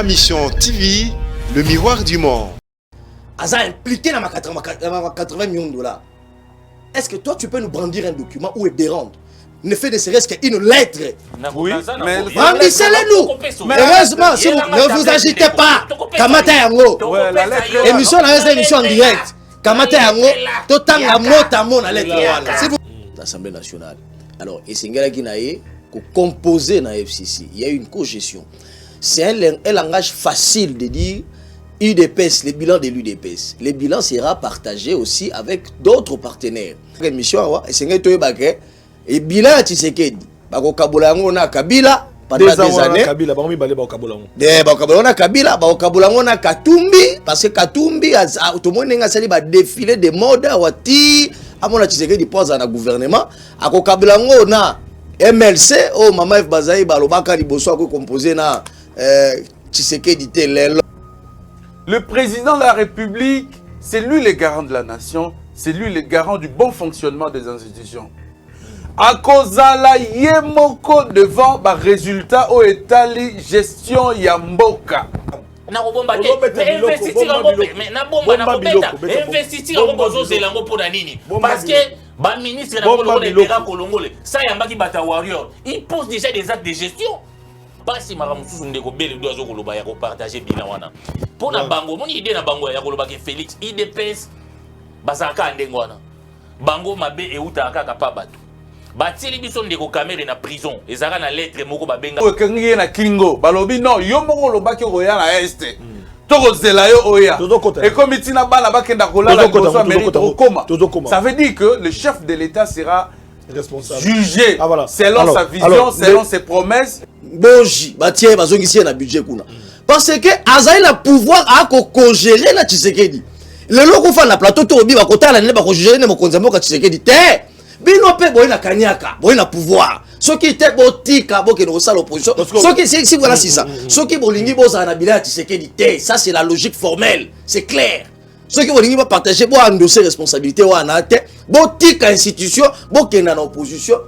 Ma mission TV, le miroir du monde. Aza impliqué dans ma 80 millions de dollars. Est-ce que toi tu peux nous brandir un document ou des rendre? Ne fait ne serait-ce qu'une lettre. Oui, mais remplissez-les-nous. Heureusement, si vous ne vous agitez pas, Kamata Yango. Émission la émission en direct. Kamata Yango, totanga mota mona lettre wana. C'est vous. L'Assemblée nationale. Alors, et Singela Kinaye, composé dans FCC, il y a une co-gestion. C'est un langage facile de dire UDPS, le bilan de l'UDPS. Le bilan sera partagé aussi avec d'autres partenaires. L'émission, et bilan à Tshisekedi. Bako Kabila yango na Kabila pendant des années. Kabila ba mi balé ba Kabila yango. De ba Kabila na Kabila, ba Kabila yango na Katumbi parce que Katumbi tout le monde nga sali ba défilé de mode wati amona Tshisekedi pose na gouvernement. Ako Kabila yango na MLC o Mama F Bazaï ba lobaka liboso ko composé na Tshisekedi te lelo. Le président de la République, c'est lui le garant de la nation, c'est lui le garant du bon fonctionnement des institutions. À cause de la yemoko devant le résultat au étali gestion yamboka. Parce que le ministre il pose déjà des actes de gestion. Pas si Madame Soussou Ndeko Bele doit partager bilan wana. Pour na bango, mon idée na bango ya koloba ke Félix IDPS bazaka ndengwana. Bango mabe e utaka kapabatu. Batili biso ndeko kamere na prison, ezaka na lettre moko babenga. Okengi na kingo, balobi non, yo moko lobaki roya na este. Toko zela yo oya. Et comme itina bala bakenda kolala koso mérite okoma. Ça veut dire que le chef de l'État sera responsable, jugé selon sa vision, selon ses promesses. Boji, batie bazongisi na budget kuna. Parce que Azaï a pouvoir à co-gérer na Tshisekedi. Le loko fa na plateau to bi bakotala ne ba ko-gérer ne mokonzambo ka Tshisekedi te. Bino pe boy na kanyaka, boy na pouvoir. Ce qui était botika boke no sala opposition. Ce qui si voilà c'est ça. Ce qui bolingi boza na bila Tshisekedi te, ça c'est la logique formelle, c'est clair. Ce qui bolingi ba partager bo endosser responsabilité wana te, botika institution, boke na opposition.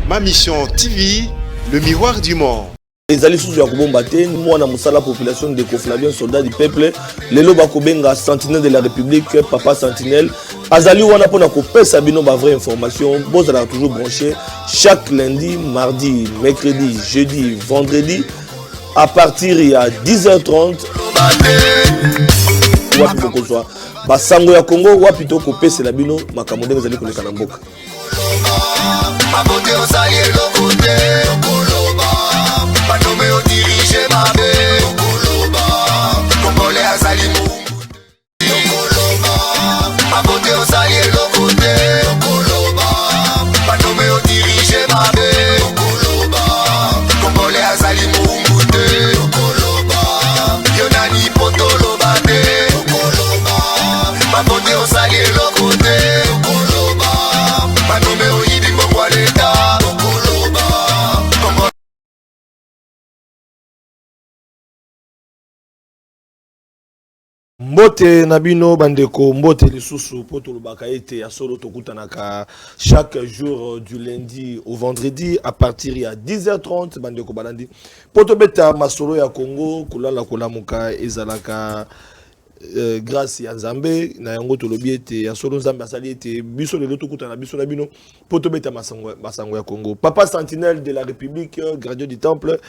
Ma mission TV, le miroir du monde. Les alliés sous Yakubo Mbate, moi, on a la population de Koflavien, soldat du peuple, les Lobakobenga, sentinelle de la République, papa sentinelle. Azali, on a pour la couper Sabino, ma vraie information. Bon, ça a toujours branché chaque lundi, mardi, mercredi, jeudi, vendredi, à partir il y a 10h30. Basango ya Congo, ou plutôt couper Sabino, ma camonde, vous allez connaître Kanamboka. Ma beauté au salier, le côté, Koloba. Ma nommé au dirigé, ma bé, Koloba. Congolais à Salimou, Koloba. Ma beauté au salier, le côté, Koloba. Ma nommé au dirigé, ma bé, Koloba. Congolais à Salimou, Koloba. Yonani, Potolo, Bate, Koloba. Ma beauté au salier, le côté, Koloba. Ma nommé au Mbote Nabino Bandeko, Mbote Lisusu, Poto Lubaka ete ya solo tokutanaka chaque jour du lundi au vendredi à partir de 10h30 Bandeko Balandi. Poto Beta Masolo ya Congo, Kulala Kulamuka Ezalaka grâce à Nzambe, na yango tolobi ete ya solo Nzambe asali ete biso lelo tokutana biso Nabino, Poto Beta Masango ya Congo. Papa sentinelle de la République, gardien du temple,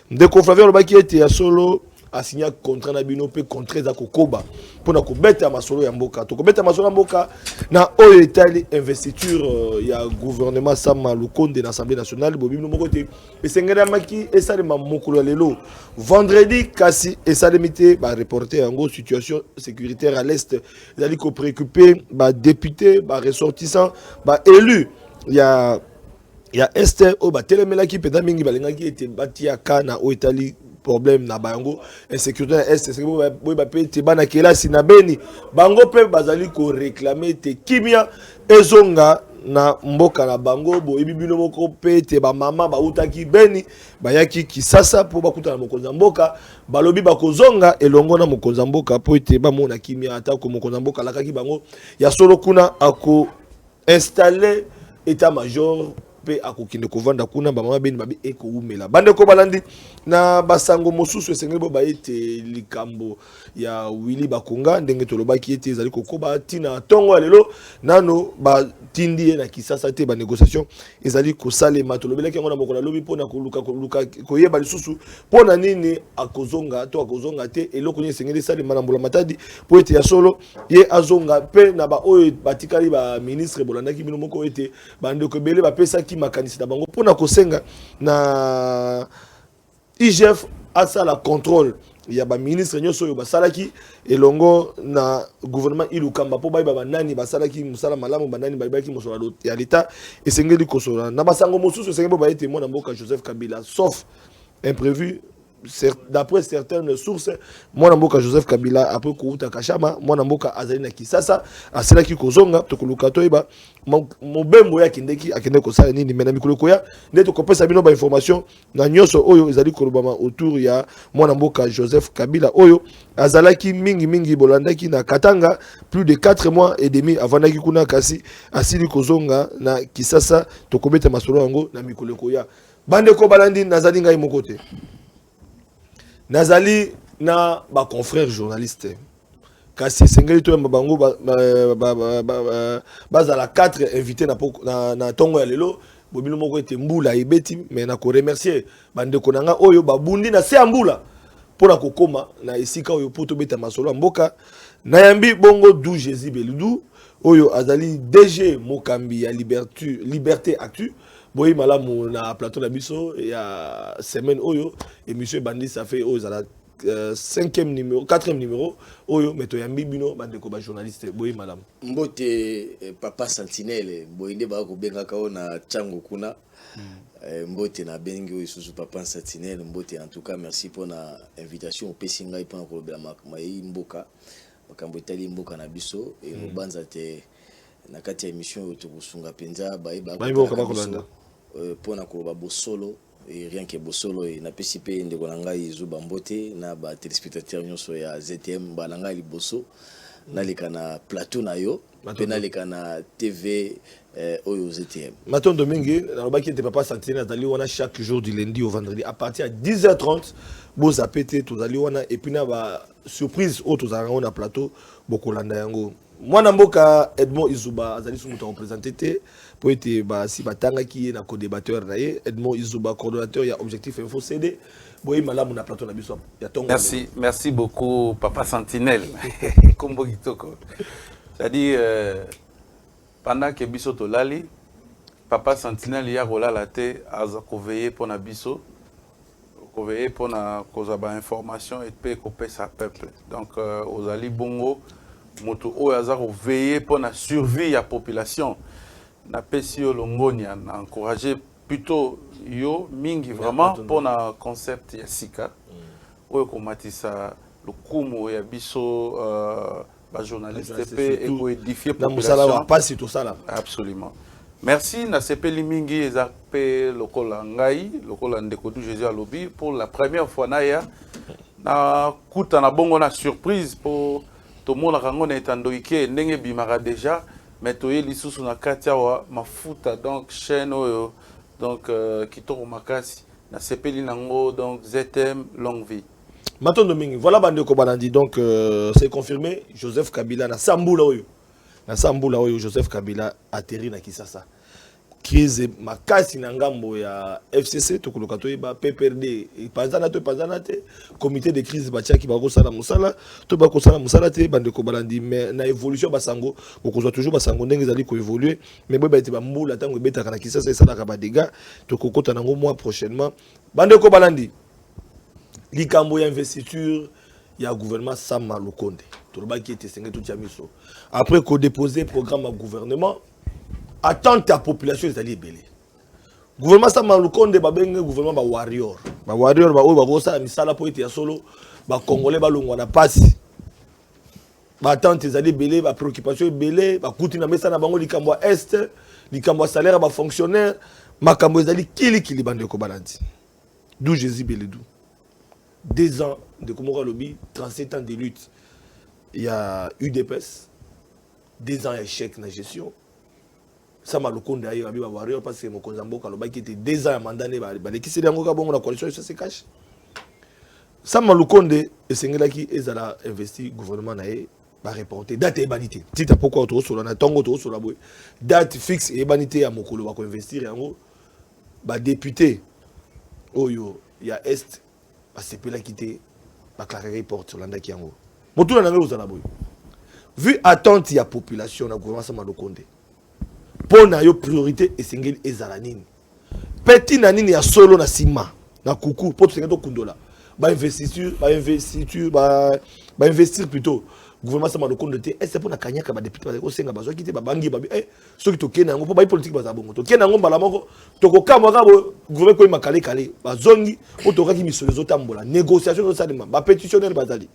Ndeko Flavien Lobaki ete ya solo a signé un contrat na bino pe contrat za kokoba pour na kobeta masolo ya mboka to kobeta masolo ya mboka na oyo etali investiture ya gouvernement Sama Lukonde na Assemblée nationale bobino moko te esengela maki esale mamokolo lelo vendredi kasi esale mité ba reporter yango situation sécuritaire à l'est ezali ko préoccupé ba député ba ressortissant ba élu il y a Esther o ba telemelaki peda mingi balengaki ete batia kana o etali problème na bango insécurité na est c'est boy ba pete bana kelasi na beni bango pe bazali ko réclamer te kimia ezonga na mboka na bango boyebi bino moko pete ba mama ba utaki beni bayaki kisasa po bakuta na mokonza mboka balobi bakozonga elongo na mokonza mboka po ete ba mona kimia ata ko mokonza mboka lakaki bango ya solo kuna ako installer état major pe akokinde kovanda kuna ba mama beni babi eko umela bande ko balandi na basango mosusu esengeli bo ba ete likambo ya Willy Bakonga ndenge tolobaki ete ezali kokoba tina tongo lelo nano ba tindi na kisasa te ba négociation ezali kosalema tolobelaki yango na mokola lobi pona koluka koyeba lisusu pona nini akozonga to akozonga te eloko ni esengeli salema na mbula matadi po ete ya solo ye azonga pe na ba oyo batikali ba ministre bolandaki bino moko ete bande ko bele ba pesa ki makanisi na bango pona kosenga na IGF asa la contrôle il y a ba ministre nyoso yo basalaki elongo na gouvernement ilukamba po ba nani basalaki musala malamu banani bayaki musala ya l'état esengeli kosola na basango mosusu esengeli ba ete mona mboka Joseph Kabila sauf imprévu d'après certaines sources mwana mboka Joseph Kabila après kuuta kashama mwana mboka azali na kisasa aselaki kozonga tokoluka toyeba mobembo ya kindeki akende kosala nini mena mikolo koya ndeto kopesa bino ba information na nyoso oyo ezali kolobama autour ya mwana mboka Joseph Kabila oyo azalaki mingi bolandaki na Katanga plus de 4 mois et demi avant naki kuna kasi asili kozonga na kisasa tokobeta masolo yango na mikolo koya bande ko balandi nazali ngai mokote nazali na ba confrères journalistes kasi sengeli to bango bazala 4 invités na tongo ya lelo bobino moko ete mbula ibeti mais na ko remercier bande ko nanga oyo babundi na se mbula pona kokoma na esika oyo poto beta masolo mboka na yambi bongo du Jésus Beludou oyo azali DG Mokambi ya Liberté Actu boyi malamu na plateau na biso ya semaine oyo émission bandi ça fait aux la 5e numéro 4e numéro oyo meto ya mbibino bande ko ba journaliste boyi malamu mbote papa sentinelle boyinde ba ko benga ka na chango kuna mbote na bengi oyo susu papa sentinelle mbote en tout cas merci pour la invitation au pesinga et pour ko bela mai mboka makambo itali mboka na biso et mobanza te na kati ya émission oyo tokusunga penza ba ko pona koloba bosolo et rien que bosolo et na PCP ndeko nanga izuba mbote na ba téléspectateurs nyonso ya ZTM balanga liboso na leka na plateau na yo pe na leka na TV oyo ZTM Matondo mingi na lobaki te papa Sentinelle azali wana chaque jour du lundi au vendredi à partir de 10h30 boza pété tozali wana et puis na ba surprise auto za na plateau bokolanda yango mwana mboka Edmond Izuba azali sous muto représenté te po ete ba si batanga ki na co-débatteur na ye Edmond Izuba coordonnateur ya Objectif Info CD boyi malamu na plateau na biso ya tongo merci beaucoup papa Sentinelle kombo kitoko c'est-à-dire pendant que biso to lali papa Sentinelle ya rolala te aza ko veiller pour na biso ko veiller pour na koza ba information et pe ko pesa peuple donc aux ali bongo moto oyo aza ko veiller pour la survie ya population na pesi yo longonia na encourager plutôt yo mingi vraiment pour na concept ya sika oyo komatisa lokumu ya biso ba journaliste pe et ko édifier population pas tout ça là absolument merci na sepeli mingi ezape lokola ngai lokola ndeko du Jésus alobi pour la première fois na ya na kuta na bongo na surprise pour tout le monde a été ndenge bimara déjà mais toye lisusu na katia wa mafuta donc chaîne donc kitoko makasi na sepeli nango donc ZTM longue vie Matondo mingi voilà bande ko balandi donc c'est confirmé Joseph Kabila na sambula oyo Joseph Kabila atterri na Kisasa crise makasi na ngambo ya FCC tokuluka toyeba PPRD panzana te comité de crise batiaki bakosala musala to bakosala musala te bande ko balandi mais na évolution basango okozwa toujours basango ndenge ezali ko évoluer mais boy ba mbula tango betaka na Kisasa esalaka ba dégâts tokokota nango mois prochainement bande ko balandi likambo ya investiture ya gouvernement Sama Lukonde tolobaki ete senge tout miso après ko déposer programme à gouvernement attente à population ezali ebele gouvernement Sama Lukonde babenge gouvernement ba warrior ba oyo ba kosa misala po ete ya solo ba congolais ba longwa na pasi ba attente ezali belé ba préoccupation belé ba kuti na mesa na bango likambo est likambo salaire ba fonctionnaire makambo ezali kili bande ko balandi d'où Jésus Beledou 2 ans de Komora Lobby 37 ans de lutte il y a UDPS 2 ans échec na gestion Sama Lukonde ayo abi ba warrior parce que mokonza mboka lobaki était 2 ans mandat ne ba lekisi yango ka bongo na coalition ça se cache Sama Lukonde esengelaki ezala investi gouvernement na ye ba reporter date ebanité tita pourquoi auto solo na tongo to solo boy date fixe ebanité ya mokolo ba ko investir yango ba député oyo ya est ba sepela quitter ba clarer porte sur landaki yango motuna na ngozala boy vu attente ya population na gouvernement Sama Lukonde pona yo priorité esengeli ezala nini petit na nini ya solo na sima na kuku poto sengeto kundola ba investir plutôt gouvernement Sama Lukonde te est pour na kanyaka ba député ba ko senga ba zo kité ba bangi ba soki to kena ngo po ba politique ba za bongo to kena ngo mbala moko to ko kamwa ka bo gouvernement ko makale kale ba zongi po to kaki miso zo tambola négociation zo salima ba pétitionnaire bazali.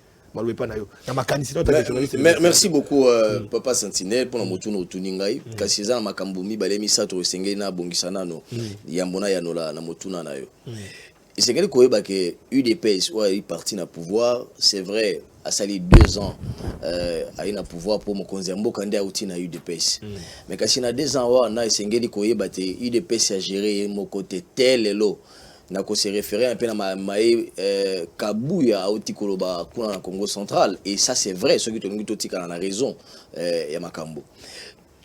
Merci beaucoup Papa Sentinelle pour notre tuningai kasi za makambomi bale misato esengeli na bongisana no yambona ya nola na motuna na yo esengeli koyeba ke UDPS wa yi parti na pouvoir c'est vrai a sali 2 ans a na pouvoir pour mokonzi mboka ndi auti na UDPS mais kasi na 2 ans wa na esengeli koyeba te UDPS a géré mon côté tel lo na ko se référer un peu na maé Kabuya auti koloba kuna na Congo central et ça c'est vrai ce qui te ngi totika na raison ya makambo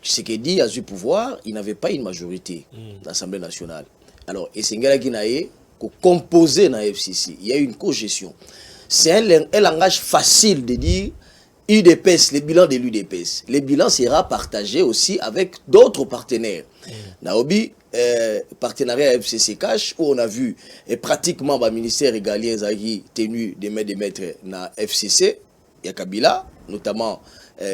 ce qui dit à du pouvoir il n'avait pas une majorité dans l'Assemblée nationale alors et sengela kinaye ko composer na FCC il y a une cogestion c'est un langage facile de dire UDPS, le bilan de l'UDPS. Le bilan sera partagé aussi avec d'autres partenaires. Naobi, partenariat FCC Cash, où on a vu pratiquement le ministère régalien Zaghi tenu des maîtres na FCC, Yakabila, notamment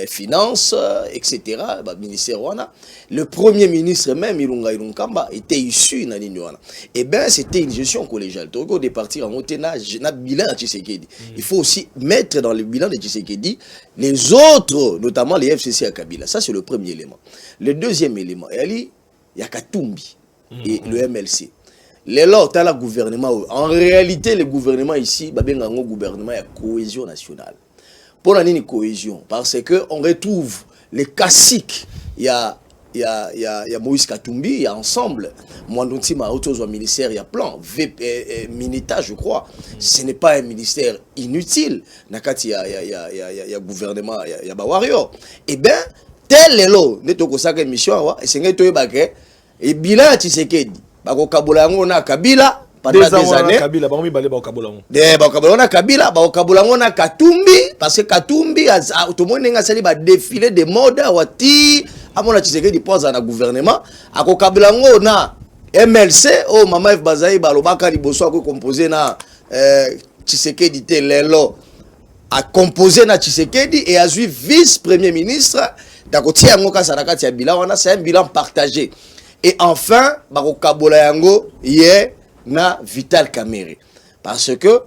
finances, etc. Ministère Wana. Le premier ministre même, Ilunga Ilunkamba, était issu na Wana. Et bien, c'était une gestion collégiale. Donc, au départ, en Motena, na bilan de Tshisekedi. Il faut aussi mettre dans le bilan de Tshisekedi les autres, notamment les FCC à Kabila. Ça, c'est le premier élément. Le deuxième élément, il y a Katumbi et le MLC. Les lots, tu as le gouvernement. En réalité, le gouvernement ici, il y a un gouvernement de cohésion nationale. Pour la cohésion, parce que on retrouve les classiques. Il y a Moïse Katumbi, il y a ensemble. Mwandonti Maoto, ministère, il y a plan. Minita, je crois. Ce n'est pas un ministère inutile. Nakati, il y a gouvernement, il y a Warrior. Eh bien, tel est l'eau. Netoko Saka mission, et c'est que et bilan Tshisekedi. Bako Kabola na Kabila. Pendant des années, Kabila, Kabila, Katumbi, parce que Katumbi, tout le monde a sali ba défilé de mode, wati, à mon Tshisekedi pose dans le gouvernement, à Kabila na MLC, oh Mama F Bazaï, Balobaka Liboso a composé na Tshisekedi Telelo, a composé na Tshisekedi et a eu vice-premier ministre, d'akoti Angoka Sanakati a bilan, c'est un bilan partagé. Et enfin, Bako Kabola Yango, hier, na Vital Kamerhe parce que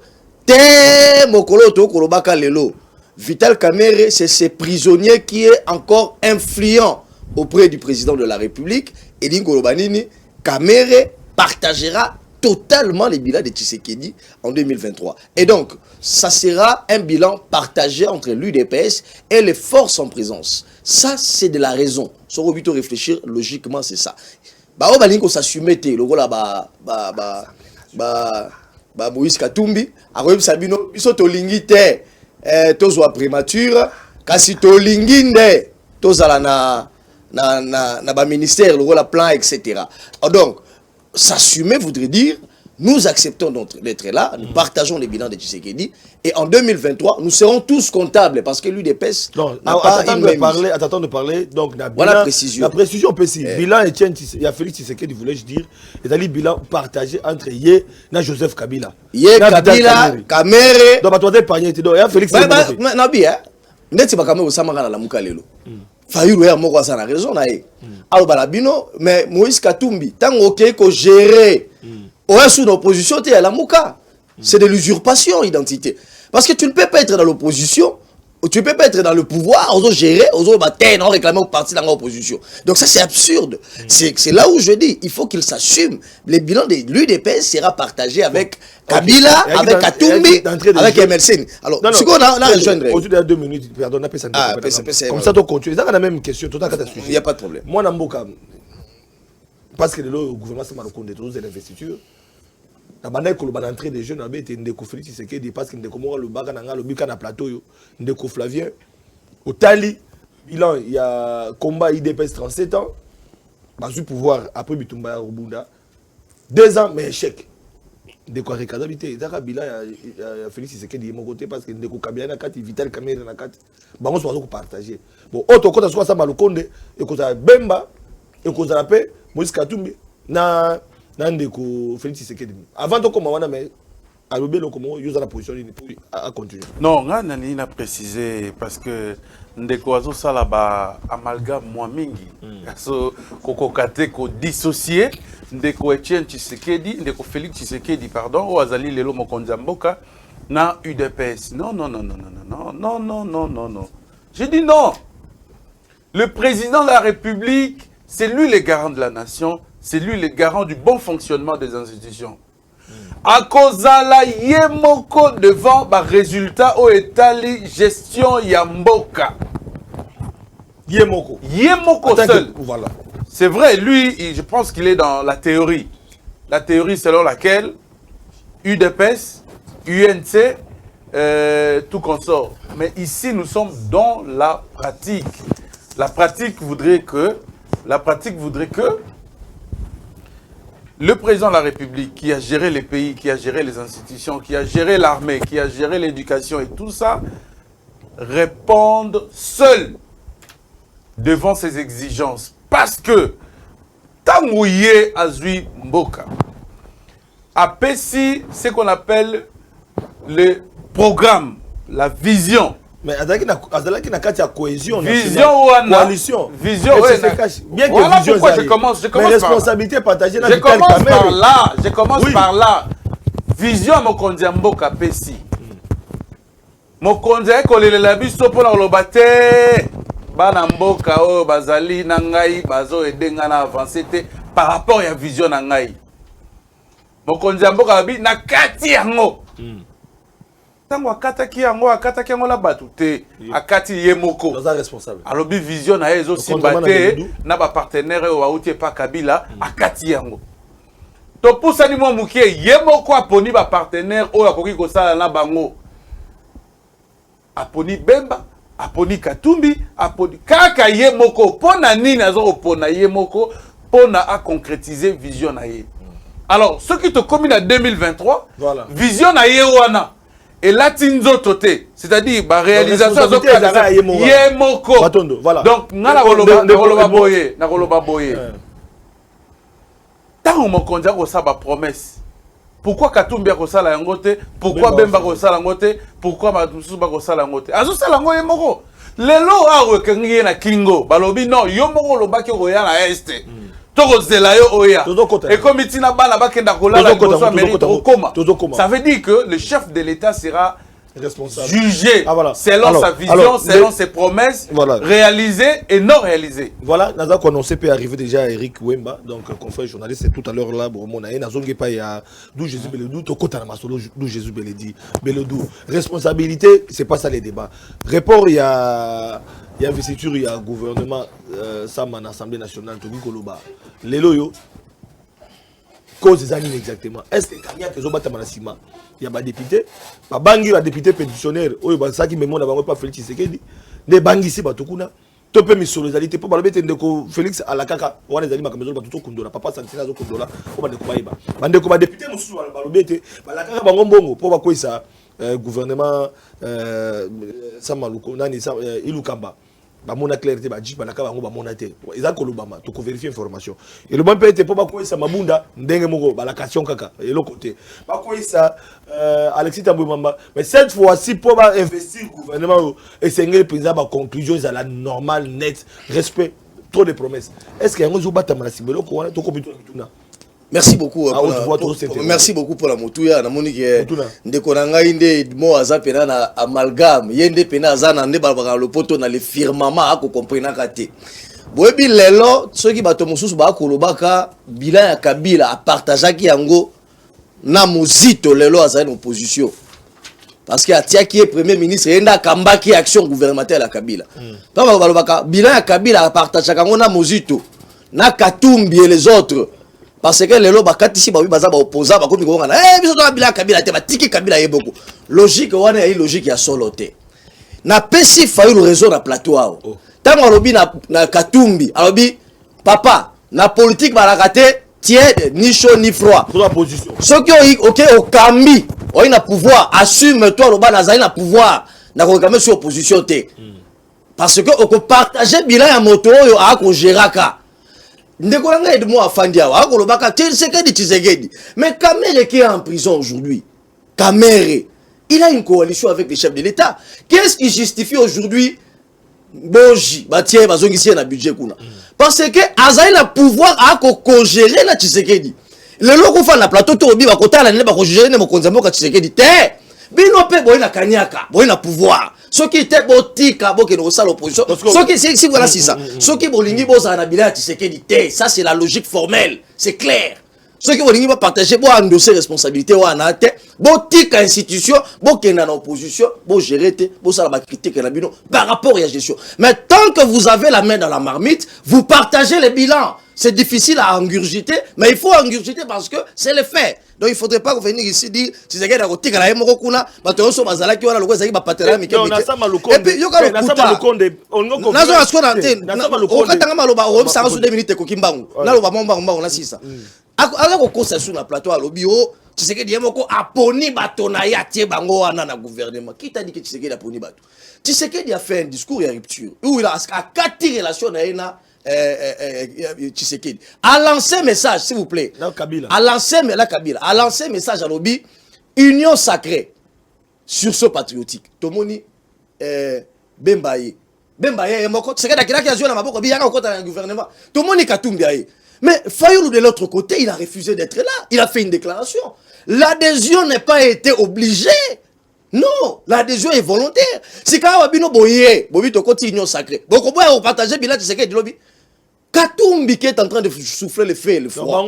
te mokolo to kolobaka lelo Vital Kamerhe c'est ce prisonnier qui est encore influent auprès du président de la République et Dingolobanini Kamerhe partagera totalement les bilans de Tshisekedi en 2023 et donc ça sera un bilan partagé entre l'UDPS et les forces en présence. Ça c'est de la raison. Sur le but de réfléchir logiquement c'est ça. Bah on va dire qu'on s'assume le gars là Moïse Katumbi a reçu Sabino biso to lingite tozwa prémature kasi to linginde tozala na ba ministère le gars plan etc. Donc s'assumer voudrait dire nous acceptons d'être là, nous partageons les bilans de Tshisekedi et en 2023 nous serons tous comptables parce que l'UDPS n'a pas attends de parler donc voilà précision. La précision précise. Bilan Etienne, il y a Félix Tshisekedi voulais-je dire, et ali bilan partagé entre Yé et Joseph Kabila. Yé Kabila, Kamerhe. Donc toi épargné donc il y a Félix na bien. Ndeti ba Kamerhe osama kana la muka lelo. Fayulu ya moko sana raison na ye. au balabino mais Moïse Katumbi tant OK ko gérer ouais sous l'opposition tu es à la mouka. C'est de l'usurpation identité parce que tu ne peux pas être dans l'opposition. Tu ne peux pas être dans le pouvoir, on gérer, on réclamer au parti dans l'opposition. Donc ça c'est absurde. C'est là où je dis, il faut qu'il s'assume. Le bilan de l'UDPS sera partagé avec Kabila, avec Katumbi, avec MLC. Alors, ce qu'on a rejoindre. Aujourd'hui, il y a 2 minutes, pardon, on a ça. Comme ça, tu continues. C'est la même question. Il n'y a pas de problème. Moi, Namboka, parce que le gouvernement s'est mal compté de l'investiture. La bande que l'entrée des jeunes avait été Ndeko Félix Tshisekedi parce que Ndeko Mora le baga nanga le bika na plateau yo Ndeko Flavien au Tali il y a combat IDPS 37 ans basu pouvoir après Bitumba Rubunda 2 ans mais échec Ndeko recadabilité Zaka Bila ya Félix Tshisekedi de mon côté parce que Ndeko Kabila na kati Vital Kamerhe na kati bango so ko partager bon auto kota so ça Malukonde et ko za Bemba et ko za paix Moïse Katumbi na Ndeko Félix Tshisekedi avant de commencer mais à l'obé comment user la position à continuer non nani na préciser parce que Ndeko azo sala ba amalgame moi mingi so kokokate ko dissocier Ndeko Etienne Tshisekedi Ndeko Félix Tshisekedi pardon o azali lelo mokonzi mboka na UDPS non j'ai dit non. Le président de la République c'est lui le garant de la nation. C'est lui le garant du bon fonctionnement des institutions. À cause la yemoko devant le résultat au étali gestion yamboka. Yemoko Seul. Voilà. C'est vrai, lui, je pense qu'il est dans la théorie. La théorie selon laquelle UDPS, UNC, tout consort. Mais ici, nous sommes dans la pratique. La pratique voudrait que le président de la République qui a géré les pays, qui a géré les institutions, qui a géré l'armée, qui a géré l'éducation et tout ça, répondent seul devant ses exigences. Parce que Tangouye Azui Mboka a péci ce qu'on appelle le programme, la vision. Mais Azalaki n'a qu'à cohésion vision ou coalition. Vision, bien que voilà vision pourquoi je commence mais responsabilité partagée. Je commence par là. Vision à Mokonzi Mboka Pessi. Mokonzi kolela biso pona lobate bana mboka o bazali na ngai bazo edenga na avancer par rapport à vision na ngai. Mokonzi Mboka bi na kati yango. Tango akataki yango la batute akati yemoko dans un responsable alobi vision na ezo simbate na ba partenaire o auti pa Kabila akati yango to pusani mo mukie yemoko aponi ba partenaire o akoki ko sala na bango aponi Bemba aponi Katumbi aponi kaka yemoko pona nini azo pona yemoko pona a concrétiser vision na ye. Alors ce qui te commune en 2023 voilà. Vision na ye wana et là, c'est-à-dire la réalisation de Yemoko. Voilà. Donc, nous avons boye. Tant que nous avons promesse. Pourquoi Katumbi a fait la ngote? Pourquoi Bemba a fait la ngote? Pourquoi Matusuba a fait la ngote? Azo sala ngo Yemoko. Lelo awe kengi na kingo. Balobi non, Yomoko lobaki roya na este. Et comme il ça veut dire que le chef de l'État sera jugé selon sa vision, selon ses promesses, réalisées et non réalisées. Voilà, nous avons annoncé peut arriver déjà Eric Wemba, donc confrère journaliste, c'est tout à l'heure là, d'où Jésus Beledou, d'où Jésus Beledou. Responsabilité, c'est pas ça les débats. Rapport, il y a investiture, il y a gouvernement, ça en Assemblée nationale, tout le monde. Les loyaux, cause des années exactement. Est-ce que quand il y a des gens il y a des députés, des députés pétitionnaires, ça qui me montre pas Félix Tshisekedi, des banques ici, tu peux me solidarité pour parler de Félix à la caca, on a des amis comme ça, tout papa Santina Zokundola, on va découvrir des députés, la caca bango pour quoi ça, gouvernement, Samalouko, Ilukamba. Bamona clarté ba jipa na ka bango bamona te eza kolobama to ko vérifier information et le bon peut être pas ko isa mabunda ndenge moko ba la question kaka et le côté pas ko isa Alexis Tambwe Mamba mais cette fois-ci pour investir gouvernement et c'est le président ba conclusion ils à la normale net respect trop de promesses. Est-ce qu'il y a un jour battre à Simbelo qu'on a tout compris tout là? Merci beaucoup. Merci beaucoup pour la motouya. Na monique ndekonanga inde mo azapena na amalgame. Yende pena azana nde balbaka le poto na le firmament ako comprendre kate. Boyebi lelo soki bato mosusu ba kolobaka bilan ya Kabila a partageaki yango na mozito lelo azali en opposition. Parce que atiaki est premier ministre yenda kambaki action gouvernementale à Kabila. Papa balobaka bilan ya Kabila a partageaki yango na mozito na Katumbi et les autres. Parce que lelo bakatisi ba baza ba opposant ba komi ko ngana biso to bilan Kabila te ba tiki Kabila yeboko. Logique wana ya logique ya soloté. Na pesi fayu le réseau na plateau ao. Tango alobi na Katumbi, alobi papa na politique balakate tiède ni chaud ni froid. Pour la position. Ceux qui ont OK au kambi, ont na pouvoir, assume toi le bas na pouvoir, na ko kamé sur opposition té. Parce que on peut partager bilan ya moto yo a ko geraka. Ndeko nga aide moi afandi awa, a ko lobaka Tshisekedi. Mais Kamere qui est en prison aujourd'hui. Kamere, il a une coalition avec les chefs de l'État. Qu'est-ce qui justifie aujourd'hui Boji, batie bazongisi na budget kuna. Parce que azali na pouvoir a ko gérer na Tshisekedi. Le loko fa na plateau to obi ba kotala ne ba ko gérer ne mokonzi mboka Tshisekedi te. Bino pe boy na kanyaka, boy na pouvoir. Ce qui était botika boke no sala opposition. Ce qui si voilà c'est ça. Ce qui bolingi boza na bila Tshisekedi te, ça c'est la logique formelle, c'est clair. Ceux qui vont partager, bon endosser responsabilité ou en atte, bon tic institution, bon qui est en opposition, bon gérer, bon ça la critique par rapport à la gestion. Mais tant que vous avez la main dans la marmite, vous partagez les bilans. C'est difficile à ingurgiter, mais il faut ingurgiter parce que c'est le fait. Donc il ne faudrait pas venir ici dire si c'est quelqu'un qui a été kuna, bateau sur bazala qui a le goût à patera mais qui on a ça malukonde. Et puis il y a le malukonde. On a compris. Nazo asko d'antenne. On a tanga maloba, on ça sur 2 minutes ko kimbangu. Na loba momba on a 6 ala ko kosa sur na plateau alobi o Tshisekedi yemoko aponi bato na ya tie bango wana na gouvernement. Qui t'a dit que Tshisekedi aponi bato? Tshisekedi a fait un discours de rupture où il a 4 relations na Tshisekedi. A lancé un message s'il vous plaît. A lancé un message à l'obi union sacrée sur ce patriotique. Tomoni Bembaye yemoko Tshisekedi akira ki azio na maboko bi yaka ko ta na gouvernement. Tomoni Katumbi aye. Mais Fayoulou de l'autre côté, il a refusé d'être là. Il a fait une déclaration. L'adhésion n'a pas été obligée. Non, l'adhésion est volontaire. C'est quand Wabino Boye, Bobi to côté union sacrée. Donc on peut partager bilan de ce qui est de lobby. Katumbi qui est en train de souffler le feu et le froid.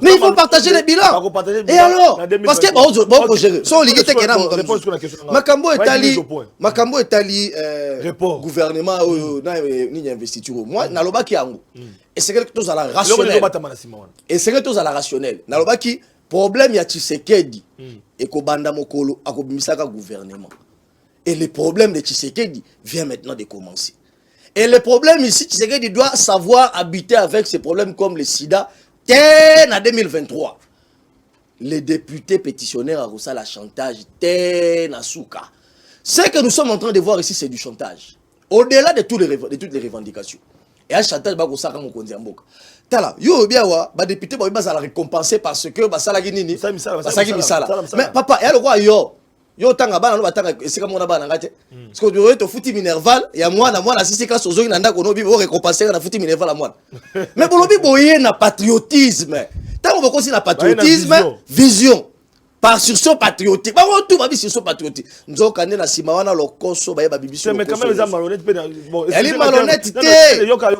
Mais il faut partager les bilans. Et alors, parce que bon gérer. Son ligue qui est Makambo est allé gouvernement ni investiture. Moi naloba ki ango. Et c'est quelque chose à la rationnelle. Et c'est quelque chose à la rationnelle. Naloba ki problème ya Tshisekedi et ko banda mokolo akobimisaka gouvernement. Et le problème de Tshisekedi vient maintenant de commencer. Et le problème ici, Tshisekedi doit savoir habiter avec ces problèmes comme le sida. En 2023, les députés pétitionnaires à Roussa la chantage. Na souka. Ce que nous sommes en train de voir ici, c'est du chantage. Au-delà de toutes les revendications. Et un chantage, bah, Roussa, comme on dit en boca. Tala, yo bien wa, bah député, bah la récompenser parce que bah ça la guinini. Mais papa, et alors yo. Yo tanga bana no batanga esika mona bana ngate parce que doit to futi minerval ya mwana sisi ka sozo ina ndako no bi bo récompenser na futi minerval à mwana mais bolobi boye na patriotisme tango boko si na patriotisme vision par sur son patriotique ba tout ba bi sur son patriotique nzoka ne na sima wana lokoso ba yeba bibiso mais quand même les malhonnêtes bon elle est malhonnête té yoka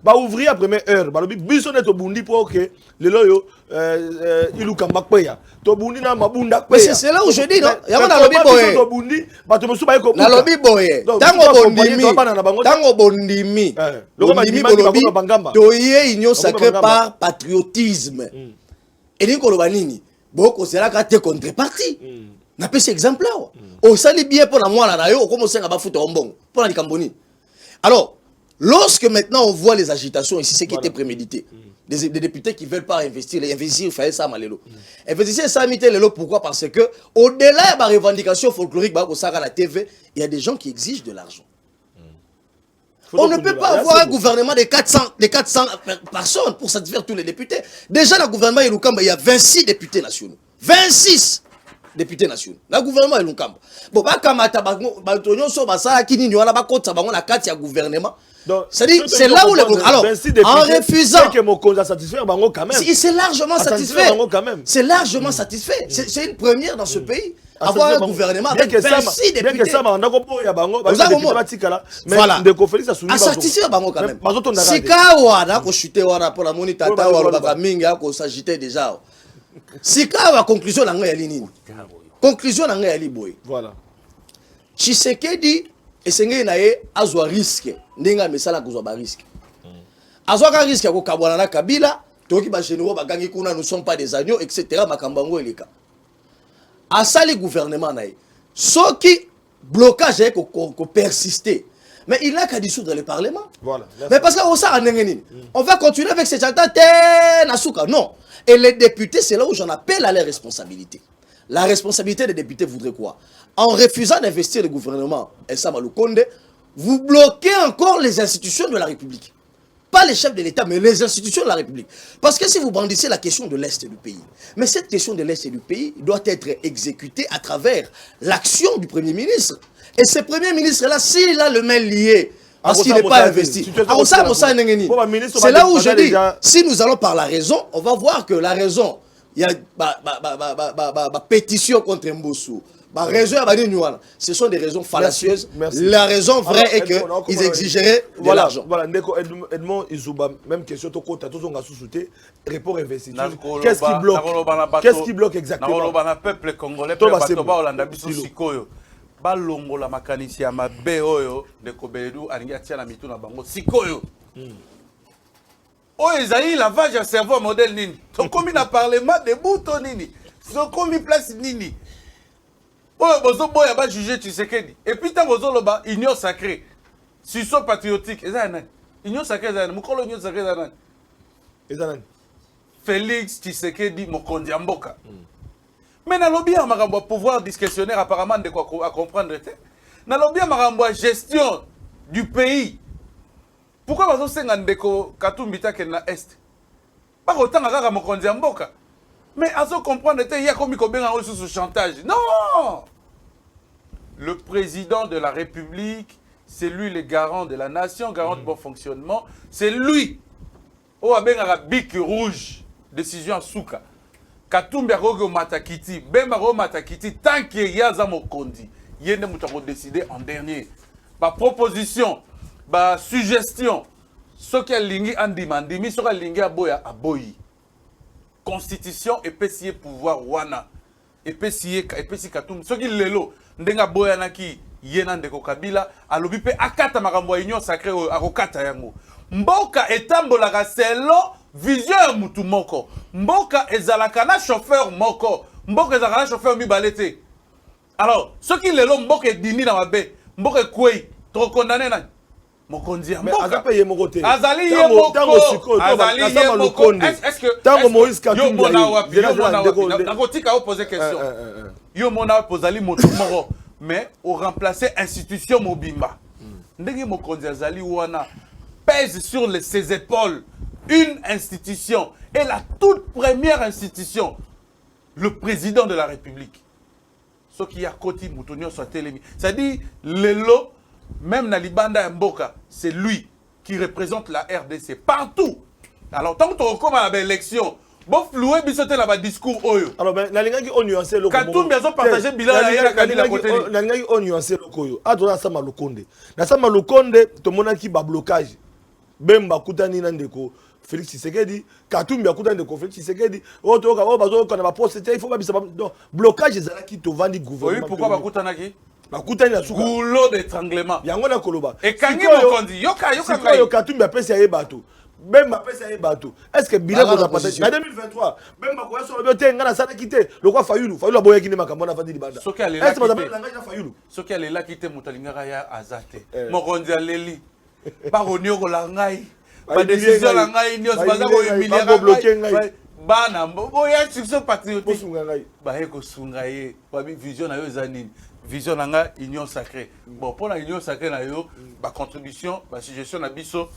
ba ouvrir à première heure ba lobi biso ne to bundi pour que le loyo iluka makpeya to bundi na mabunda mais c'est là où je dis non ya na lobi boye to bundi ba to musu ba ko na lobi boye tango bondimi bolobi to ye union sacrée par patriotisme et ni ko loba nini boko sera kate contrepartie na pese exemple là o sali bien pour la moi na yo comme ça ba futa ombongo pour la likamboni. Alors lorsque maintenant on voit les agitations ici, c'est qui était prémédité. Des députés qui veulent pas investir, il fallait ça malelo. Investir ça lelo pourquoi? Parce que au-delà de la revendication folklorique bah à la TV, il y a des gens qui exigent de l'argent. On ne peut pas avoir un gouvernement de 400 personnes pour satisfaire tous les députés. Déjà le gouvernement il y a 26 députés nationaux. 26 députés nationaux. Le gouvernement est bon bah kamata ba tonyo so ba ça qui ni wana ba kota bango na kati ya gouvernement. C'est là où le bloc. Alors, en refusant. Que mon compte satisfait, quand même. C'est largement satisfait. C'est largement satisfait. C'est une première dans ce pays. Avoir un gouvernement avec 26 députés. Voilà. À satisfaire Bango quand même. Si Kawana ko chuter wana pour la monita ta wa minga ko s'agiter déjà. Si Kawa conclusion na ngai ali nini? Conclusion na ngai ali boy. Voilà. Tshisekedi esengeli na ye azwa risque ndinga mesala ko zwa ba risque. Azwa ka risque ko kabwana na Kabila, toki ba généraux ba gangi kuna nous sommes pas des agneaux etc. makambango eleka. Asali gouvernement naï. Ce qui blocage est qu'on persister. Mais il n'a qu'à dissoudre le Parlement. Voilà. Mais parce qu'on s'en on va continuer avec ces chantants. Non. Et les députés, c'est là où j'en appelle à leur responsabilité. La responsabilité des députés voudrait quoi? En refusant d'investir le gouvernement, vous bloquez encore les institutions de la République. Pas les chefs de l'État, mais les institutions de la République. Parce que si vous brandissez la question de l'Est du pays, mais cette question de l'Est du pays doit être exécutée à travers l'action du Premier ministre. Et ce Premier ministre-là, s'il a le main lié, parce qu'il n'est pas investi, c'est là où je dis, si nous allons par la raison, on va voir que la raison, il y a pétition contre Mbossou. Ce sont des raisons fallacieuses. Merci. La raison vraie est qu'ils exigeraient de l'argent. Voilà, Edmond Izouba, même question, répond investiture. Qu'est-ce qui bloque? Qu'est-ce qui bloque exactement? Le peuple congolais, balongola makanisi ya mabe oyo de Kobeledu alingi atia na mitu na bango sikoyo. Oyo ezali lavage ya cerveau modèle nini? Tokomi na parlement de buto nini? Tokomi place nini? Oyo bozo boya ba juger Tshisekedi. Et puis ta bozo loba union sacrée. Suso patriotique ezali nani? Union sacrée ezali mukolo union sacrée ezali nani? Ezali nani? Félix Tshisekedi mokonzi ya mboka. Mais dans lobby, on a pouvoir discrétionnaire apparemment de quoi à comprendre. Dans lobby, on a gestion du pays. Pourquoi vous avez un déco Katumbita qui est dans l'Est? Pas autant que ça, Mokondi Mboka. Mais à ce comprendre, il y a comme un sous chantage. Non! Le président de la République, c'est lui le garant de la nation, garant de bon fonctionnement. C'est lui. Oh, avec un bic rouge, décision à Souka. Katumbi arogo matakiti, bemba ro matakiti, tant qu'il y a za mokondi, yende mutako décider en dernier. Ba proposition, ba suggestion, ce qui a lingi andimandimi, ce qui a lingi aboya aboyi. Constitution et pesier pouvoir wana, et pesier Katumbi, ce qui lelo, ndenga boya naki yena ndeko Kabila, alobi pe akata makambo union sacrée akokata yango. Mboka etambolaka selon vision ya mutu moko. Mboka ezalaka na chauffeur moko. Mboka ezalaka na chauffeur mibalete. Alors, ceux qui lelo mboka dini na mabe, mboka kwei, trop condamné na mokonzi ya mboka. Azali ye moko te. Azali ye moko. Azali ye moko. Est-ce que tango Moïse Katumbi nakotika o poser question. Yo mona pozali motu moko, mais au remplacer institution mobimba. Ndenge mokonzi azali wana pèse sur ses épaules une institution, et la toute première institution, le président de la République. Ce qui a côté Moutonio soit télémi. C'est-à-dire, Lelo, même dans Libanda Mboka, c'est lui qui représente la RDC partout. Alors, tant que tu recommences à l'élection, bon, floué, bisoté là-bas, discours oyo. Alors, ben, la ligne on nuancé le Katoum, bien sûr, partagé bilan, la ligne on nuancé le koyo. Ah, toi, ça m'a le conde. Dans ça m'a le conde, tout le monde qui va blocage. Bemba Koutani Nandeko. Félix Tshisekedi, Katumbi akuta ndeko Félix Tshisekedi, oto bazo kana ba poste il faut pas bisa donc blocage ezala ki to vandi gouvernement. Oui, pourquoi bakutana ki? Bakutani na suka. Goulot d'étranglement. Yango na koloba. Et kangi mokondi, yoka ngai. Katumbi apesi ya bato. Même apesi ya bato. Est-ce que bilan ko partage en 2023, même ko so le te ngana sana kité, le quoi Fayulu aboya kini makambo na vandi libanda. Soki ale la kité. Soki ale la kité motalinga ya azate. Mokondi aleli. Baronio ko la ngai. Ba décision la ngai nyos baza ko humilier ngai bana boya succès patriotique ba eko sunga ye ba vision na yo ezanini vision na nga union sacrée bon pour la union sacrée na yo ba contribution ba suggestion na biso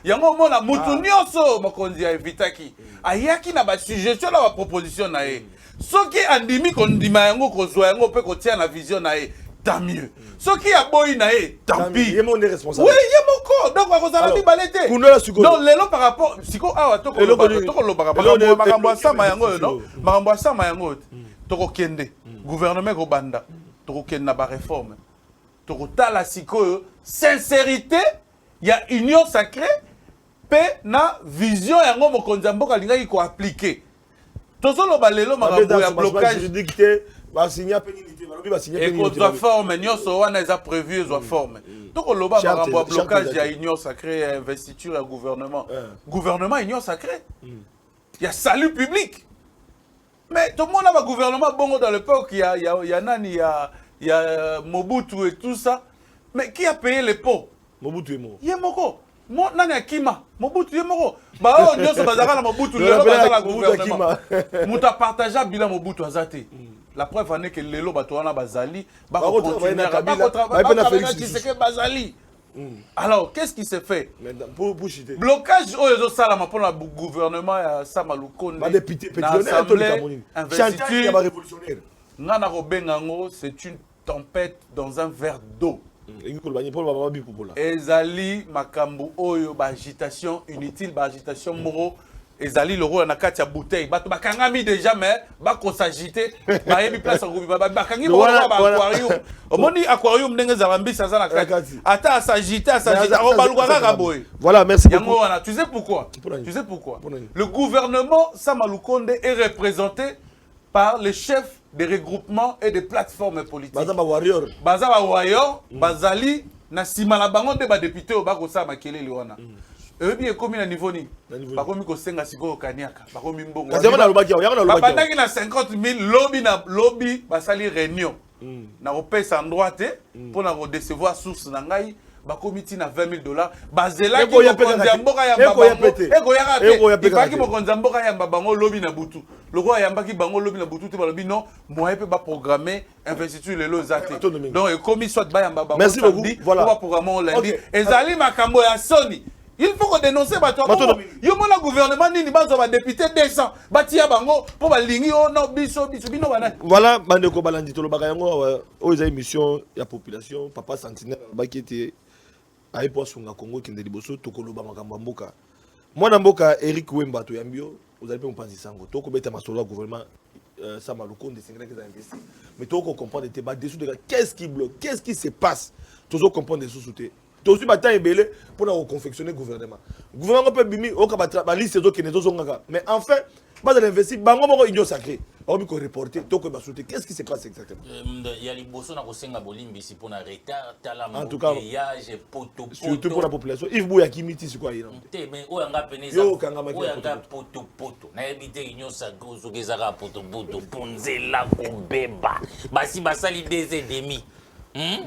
yango mona mutu nyonso mokonzi ya evitaki ayaki na ba suggestion na ba proposition na ye soki andimi kondima yango kozwa yango pe kotia na vision na ye tant mieux. Ce qui a boy naé, tant pis. Il est mon responsable. Oui, il y a mon corps. Donc, on va dire balete. Donc, l'élo par rapport. Siko, ah, toko lo par rapport. Makambo sama yango, non? Makambo sama yango. Toko kende. Gouvernement ko banda. Toko kende na ba réforme. Toko tala siko, sincérité, il y a union sacrée, pe na vision yango mokonzi mboka linga ko appliquer. Tozo lo balelo makambo ya blocage. Et contre forme, nyonso wana eza prévu ezwa forme. Toko loba makambo ya blocage ya union sacrée, investiture ya gouvernement. Gouvernement union sacrée. Il y a salut public. Mais tout le monde a un gouvernement bongo dans l'époque, il y a Nani, il y a Mobutu et tout ça. Mais qui a payé les pots? Mobutu est mort. Il est mort. Moi, Nani Akima. Mobutu est mort. Bah, on dit que Bazara Mobutu, le gouvernement. Mouta partagé bilan Mobutu Azate. La preuve est que Lelo Batouana Bazali, Bazali. Alors, qu'est-ce qui s'est fait? Blocage aux salama pour le gouvernement à Samalouko. C'est une tempête dans un verre d'eau. Ezali makambu oyo ba agitation inutile, ba agitation moro. Ezali le rôle na katia bouteille. Bato bakangami déjà mais ba ko s'agiter. Ba yebi place ngobi ba bakangi ba aquarium. Omoni aquarium ndenge za bambi ça na kati. Ata s'agiter o baluka kaka boy. Voilà, merci beaucoup. Tu sais pourquoi? Le gouvernement Samaloukonde est représenté par les chefs des regroupements et des plateformes politiques. Bazaba Warrior. Bazaba Warrior, Bazali, na sima la bango de ba député au bako sa makele liwana. Et bien comme na niveau ni. Ba komi ko senga siko kaniaka, ba komi mbongo. Ba bandaki na 50 000 lobby basali réunion. Na opesa droite pour na décevoir source na ngai. Bakomiti na $20 bazela ki mokonza mboka ya babango eko ya raté ipaki mokonza mboka ya babango lobi na butu loko ya mbaki bango lobi na butu te balobi non moyen pe ba programmer investiture lelo zate donc ekomi soit ba ya babango merci beaucoup voilà ba programmer lundi ezali makambo ya soni. Il faut qu'on dénonce bato yo mona gouvernement nini bazo ba député 200 batia bango pour ba lingi o no biso bino bana. Voilà bandeko balandi tolobaka yango o eza émission ya population papa sentinelle bakete aïe pour songa Congo qui est liboso tokoloba makambo mboka mwana mboka Eric Wemba to yambio vous allez pas me penser sango toko beta masolo gouvernement Samaloukonde c'est que ça investi mais toko comprendre te ba dessous de qu'est-ce qui bloque qu'est-ce qui se passe toujours comprendre des sous-soutés tous bata ebele pour na confectionner gouvernement peut bimi o ka ba liste zo kenezo zongaka mais enfin pas de l'investir bango moko union sacrée on peut reporter toko ba sauter qu'est-ce qui se passe exactement il y a liboso na ko senga bolimbi si pour na retard tala en tout cas poto surtout pour la population Yves Bouya kimiti c'est quoi il té mais o yanga peneza o yanga poto na ebité union sacrée zo kezaka poto ponzela ko beba basi basali 2,5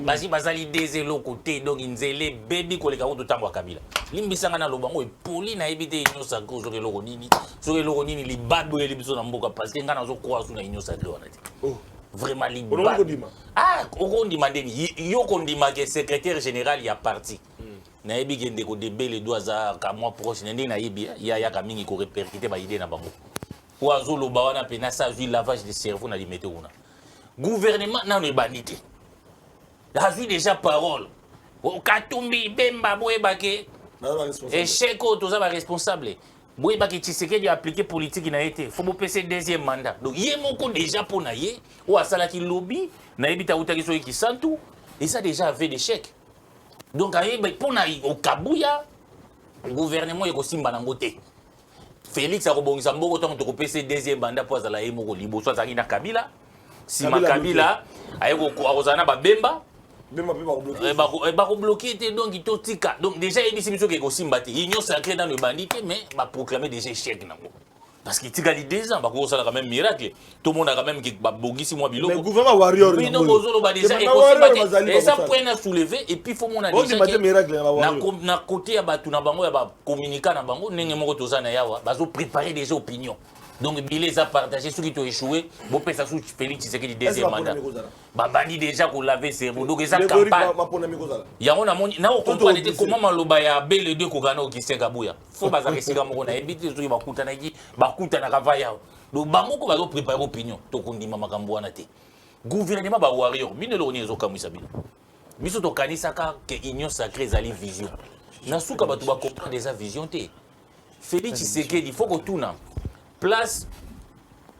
basi bazali dezelo côté donc nzele bebi koleka ko totambo kabila limbisanga na lobango epoli na ebite inyosa ko zoke loko nini libado eli biso na mboka parce que ngana zo croire na inyosa de wana ti vraiment libado okondima ndeni yo kondima ke secrétaire général ya parti na ebi gende ko debele doit za ka mois proche ndenge na yebi ya ka mingi ko répercuter ba idée na bango ou azolo ba wana pena sa ju lavage de cerveau na limete una gouvernement na no bandité. A vu déjà parole. Au Katumbi, Bemba, Bouébake. Échec, tous les responsables. Bouébake, Tshisekedi a appliqué politique, il a été. Il faut passer deuxième mandat. Donc, il y a beaucoup déjà pour naïe. Ou à Salaki lobby, naïbita Outaki Soyi qui sent tout. Et ça déjà avait des chèques. Donc, pour naïe, au Kabouya, le gouvernement est aussi Mbanangote. Félix a rebongi Sambo, autant de passer deuxième mandat pour Zalaï Moko Libo, soit Zagina Kabila. Si ma Kabila, avec Ozana Bemba. Bloqué donc il totika donc déjà il dit que ko simbati union sacrée dans le bandit mais va proclamer des échecs nango parce qu'il tika 2 ans ba ko sala quand même miracle tout le monde a quand même qui ba bongisi moi biloko mais gouvernement warrior oui non ozolo ba déjà et ko simbati et ça point à soulever et puis faut mon a déjà na côté ya batu na bango ya ba communiquer na bango ndenge moko tozana yawa bazo préparer des opinions. Donc, il les a partagés, ceux qui ont échoué, bon, ça sous Félix Tshisekedi deuxième mandat. Babani déjà qu'on l'avait cerveau. Donc, ils ont campagne. Il y a un amont, n'a pas compris comment Malobaya bel deux Kogano qui s'est Gabouya. Faut pas arrêter comme on a évité ceux qui vont coûter na Ravaya. Donc, Bango va préparer opinion. Donc, on dit Mama Kambouanate. gouvernement ba warrior bino lo nezo kamwisa bino biso to kanisaka que union sacrée zali vision na suka batu ba comprendre des vision te Félix Tshisekedi il faut que tuna place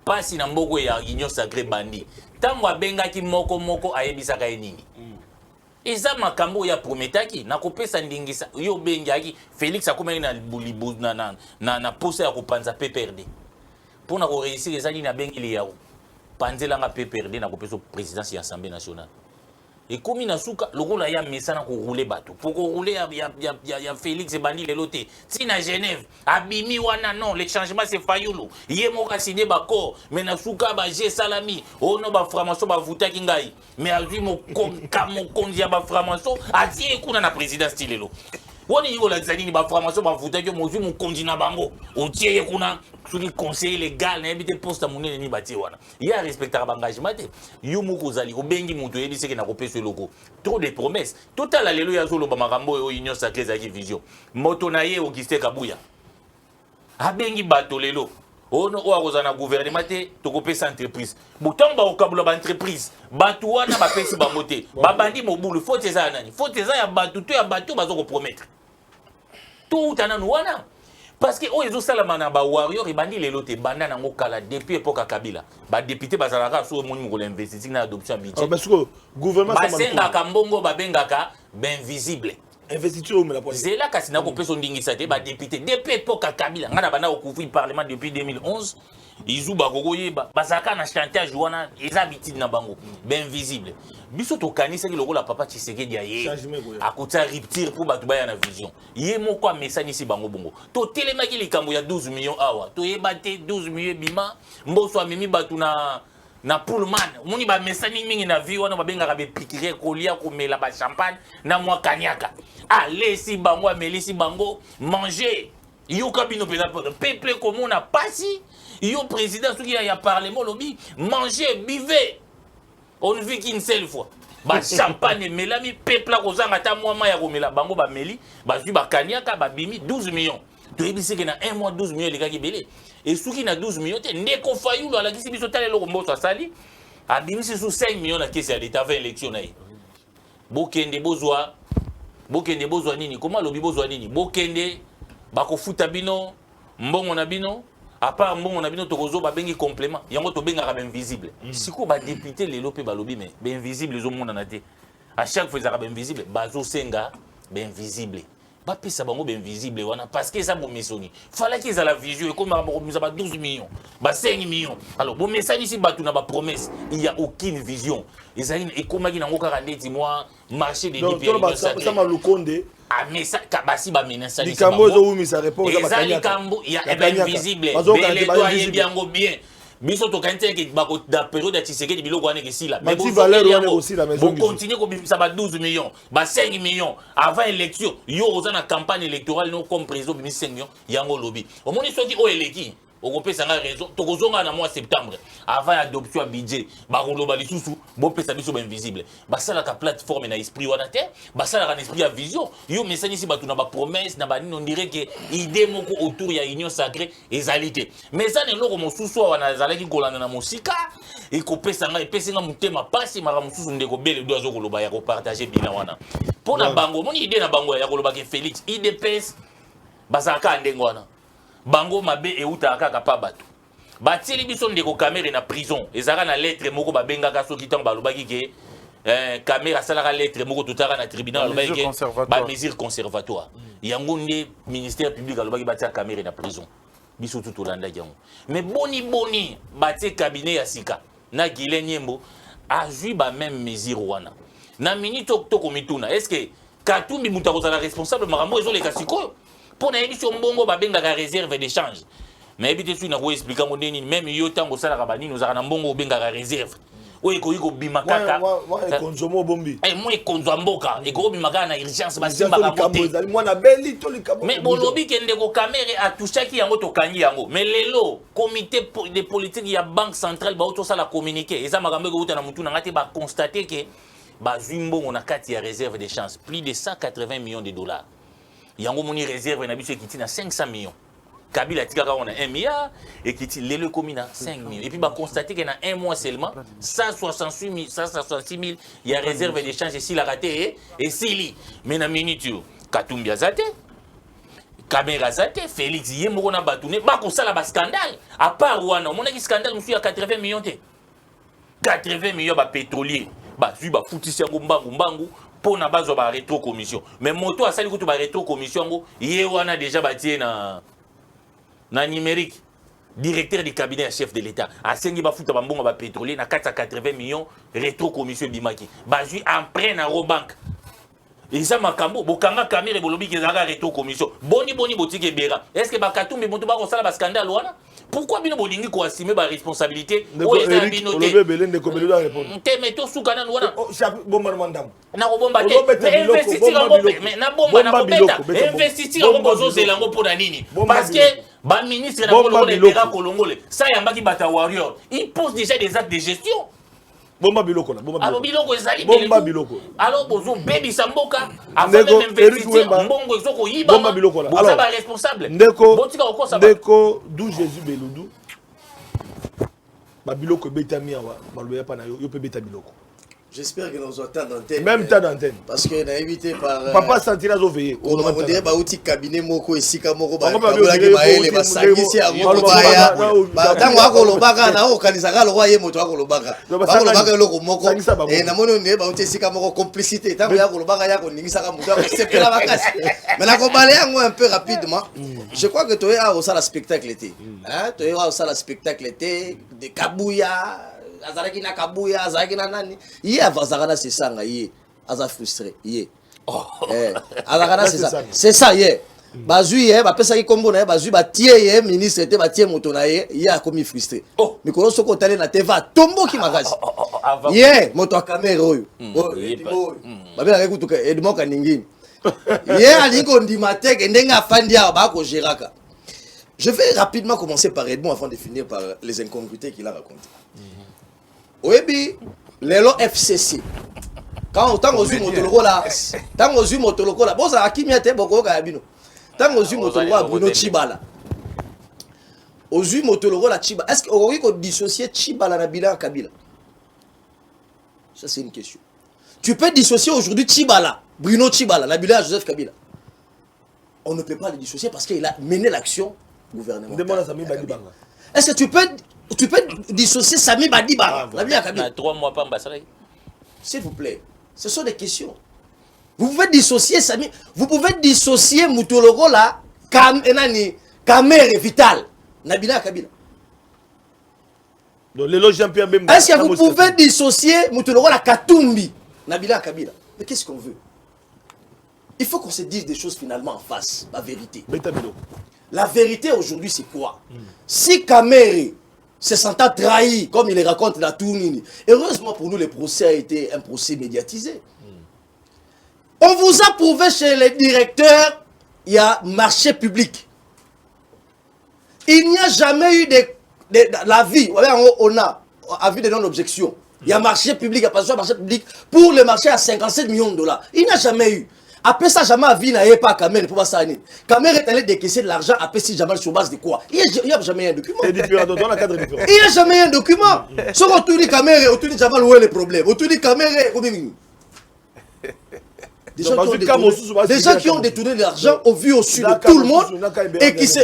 pasi na mboko ya union sacrée bandi tango abengaki moko ayebisaka nini eza makambo ya prometaki na kopesa ndingisa yo bengaki Félix akomaki na bulibu na posa ya kopanza PPRD pona ko réussir ezali na bengeli yawo panzelanga PPRD na kopesa présidence ya Assemblée nationale et comme na suka lokola ya mesana ko rouler bato pour ko rouler ya Félix et bandi leloté si na Genève abimi wana non le changement c'est fayulu yemo ka signé bako mais na suka ba G Salami ono ba franc-maçon ba vutaki ngai mais azui mo konzi ya ba franc-maçon atie kuna na présidence tilelo woni yiko la zani ba franc-maçon ba vutaki mo zui mo konzi na bango otie kuna sur le conseil légal na ebité poste monene ni bati wana ya respecter ba engagement te yo moko zali obengi mutu yebise ke na kopesa loko trop de promesses total lelo ya zolo ba makambo o union sacrée za vision moto na ye Augustin Kabuya abengi bato lelo ono o akozana gouvernement te to kopesa entreprise butamba okabula ba entreprise bato wana ba pesi ba moté ba bandi mobulu faute za nani faute za ya bato to ya bato bazoko promettre tout tananu wana parce que ils ont salamana ba warrior et bandi lelo te banda nango kala depuis époque Kabila ba député bazalaka so moni ko l'investir na adoption budget parce que gouvernement ça basenga kambongo babengaka ben visible investiture mais la police zela kasi na ko peso ndingisa te ba député depuis époque Kabila ngana banda ko couvrir parlement depuis 2011 izu ba kokoyeba bazaka na chantage wana eza habitude na bango ben visible biso to kanisa ki lokola papa Tshisekedi aye akuta rupture pour batu baya na vision ye moko amesani si bango bongo to telemaki likambo ya 12 millions awa to yebate 12 millions bima mboso amemi batu na Pullman moni ba mesani mingi na vie wana babengaka be pikire kolia komela ba champagne na mwa kanyaka allez si bango ameli si bango manger yo kabino pena peuple comme na pasi yo président soki ya parlement lobby manger buvez on ne vit qu'une seule fois ba champagne melami peuple a kozanga ta mwa ma ya komela bango ba meli ba zui ba kanyaka ba bimi 12 millions to ebisi ke na 1 mois 12 millions lekaki belé et soki na 12 millions te ndeko fayulu ala kisi biso tale loko mboso asali abimisi sous 5 millions na kesi ya l'état 20 élection na ye bokende bozwa nini comment lobi bozwa nini bokende bakofuta bino mbongo na bino à part mbongo na bino tokozo ba bengi complément yango to benga ba invisible siko ba député lelo pe balobi mais ba invisible zo mona na te à chaque fois za ba invisible bazo senga ba invisible ba pesa bango ba invisible wana parce que ça bo mesoni fallait qu'ils a la vision et comme ba 12 millions ba 5 millions alors bo mesani si batu na ba promesse il y a aucune vision ezali et comme qui nango kaka ndeti moi marché des députés ça ma lukonde ah mais ça kabasi ba menace ni kambo zo umi sa réponse ba kanya kambo il y a invisible les doigts bien bien biso to kante ke bako da période ya Tshisekedi biloko wana ke sila mais bon valeur wana aussi la maison bon continuer ko bimisa ba 12 millions ba 5 millions avant élection yo oza na campagne électorale no comme président bimi 5 millions yango lobby au moni soki o eleki okopesa nga raison tokozonga na mois septembre avant adoption ya budget bakoloba lisusu bopesa biso ba invisible basalaka plateforme na esprit wana te basalaka na esprit ya vision yo mesani si batu na ba promesse na ba nini on dirait que idée moko autour ya union sacrée ezali te mais ça ne loko mosusu wana ezalaki kolanda na mosika ekopesa nga epesinga mutema pasi mara mosusu ndeko bele do azokoloba ya kopartager bilan wana pona bango moni idée na bango ya koloba ke Félix IDPS bazaka ndenge wana bango mabe euta kaka pa bato batili biso ndeko camera na prison ezaka na lettre moko babengaka soki tango balobaki ke camera salaka lettre moko totaka na tribunal alobaki ke ba mesure conservatoire yango nde ministère public alobaki batia camera na prison biso tout olanda yango mais boni batie cabinet ya sika na Guilain Nyembo azui ba même mesure wana na minute to komituna est-ce que Katumbi mutako za responsable marambo ezo leka sikoyo pour na émission mbongo babengaka réserve d'échange mais ebité su na ko expliquer mo nini même yo tango sala ka bani nous na mbongo bengaka réserve oyo ko yiko bima kaka moi konzomo bombi moi konzo mboka e ko bima kaka na urgence basimba ka moté moi na beli to likabo mais bolobi kende ko caméra atushaki yango to kangi yango mais lelo comité de politique ya banque centrale ba auto sala communiquer eza makambo ko uta na mutu na ngati ba constater que ba zimbongo na kati ya réserve d'échange plus de 180 millions de dollars yango moni réserve na biso ekiti na 500 millions Kabila a dit qu'on a 1 milliard et qui dit les communes à 5 000. Et puis, on a constaté qu'il y a un mois seulement, 166 000, il y a réserve d'échange et s'il a raté, et s'il mais dans minute, Katumbi a zaté, Kamera zaté, Félix Yemoko na batouné, on a un scandale. À part Wana, on a un scandale, on a 80 millions. 80 millions de pétroliers, il y a foutisi mbangu pour na base ba rétro commission. Mais moto a sali ko ba rétro commission, yé wana déjà bâti na numérique. Directeur du cabinet chef de l'État. A sengi ba futa bambonga ba pétrolier na 480 millions rétro commission bimaki. Bazui emprunt na Robank. Et ça makambo bokanga kamere bolobi ke zaka rétro commission. Boni botike bera. Est-ce que ba katumbe moto ba ko sala ba scandale wana? Pourquoi bino bolingi ko assumer ba responsabilité ou est bino te? Te meto sukana wana. Bomba mandam. Na ko bomba te. Investir en bombe, mais na bomba na ko beta. Investir en bombe zo zelango pona nini? Parce que ba ministre na ko le bera kolongole. Ça yambaki bata warrior. Il pose déjà des actes de gestion. Bomba biloko na bomba biloko. Alors biloko ezali bomba biloko. Alors bozo baby samboka avant même investir mbongo ezoko yiba. Bomba biloko la. Alors ba responsable. Ndeko d'où Jésus beludu. Ba biloko betami awa maloya pa na yo pe beta biloko. J'espère que nous entendons d'antenne. Même temps d'antenne. Parce que on a évité par Papa sentira zo veiller. On a dit ba outil cabinet moko esika moko ba ba ele ba sakisi ya moko baya. Ba tango akolobaka na okanisaka lo ye moto akolobaka. Ba kolobaka loko moko. Et na mono ne ba outil esika moko complicité. Tango ya kolobaka ya koningisa ka mutu akosepela bakasi. Mais na ko balé yango un peu rapidement. Je crois que toi a au sala spectacle été. Hein, toi a au sala spectacle été de Kabuya. Azaraki na Kabuya, azaraki na nani. Yé avazarana c'est ça yé. Aza frustré yé. Azarana c'est ça. C'est ça yé. Bazui yé, ba pesa ki kombo na yé, bazui ba tie yé ministre était ba tie moto na yé, yé a commis frustré. Mais kono soko tale na teva tombo ki makasi. Yé, moto a caméra oyo. Ba bela ekutuka Edmond Kaningini. Yé aliko ndimate ke ndenga afandi a ba ko geraka. Je vais rapidement commencer par Edmond avant de finir par les incongruités qu'il a racontées. Oebi, lelo FCC. Quand autant aux yeux motoloko là, tant aux yeux motoloko là, bon ça a qui miate boko kabino. Tant aux yeux motoloko Bruno Chibala. Aux yeux motoloko la Chibala. Est-ce qu'on peut dissocier Chibala na bilan Kabila? Ça c'est une question. Tu peux dissocier aujourd'hui Chibala, Bruno Chibala, na bilan Joseph Kabila. On ne peut pas le dissocier parce qu'il a mené l'action gouvernementale. Est-ce que tu peux dissocier Sami Badibanga, la bien Kabila? 3 mois pas ambassadeur. S'il vous plaît, ce sont des questions. Vous pouvez dissocier Sami, vous pouvez dissocier Moutoloko là, Kamere Vital, Nabila Kabila. Est-ce que vous pouvez dissocier Moutoloko là, Katumbi, Nabila Kabila? Mais qu'est-ce qu'on veut? Il faut qu'on se dise des choses finalement en face, la vérité. La vérité aujourd'hui c'est quoi? Si Kamere se sentant trahi, comme il le raconte dans Tournini. Heureusement pour nous, le procès a été un procès médiatisé. On vous a prouvé chez les directeurs, il y a marché public. Il n'y a jamais eu l'avis, on a avis de non-objection. Il y a marché public, il y a pas marché public pour le marché à 57 millions de dollars. Il n'y a jamais eu. Après ça, jamais vu n'a pas Kamere pour ça. Kamere est allé décaisser de l'argent après si jamais sur base de quoi? Il n'y a jamais un document. Il n'y a jamais un document. Si on te dit Kamere, on te dit jamais où est le problème. On te dit Kamere, des gens qui ont détourné de l'argent au vu au sud de tout le monde et qui se.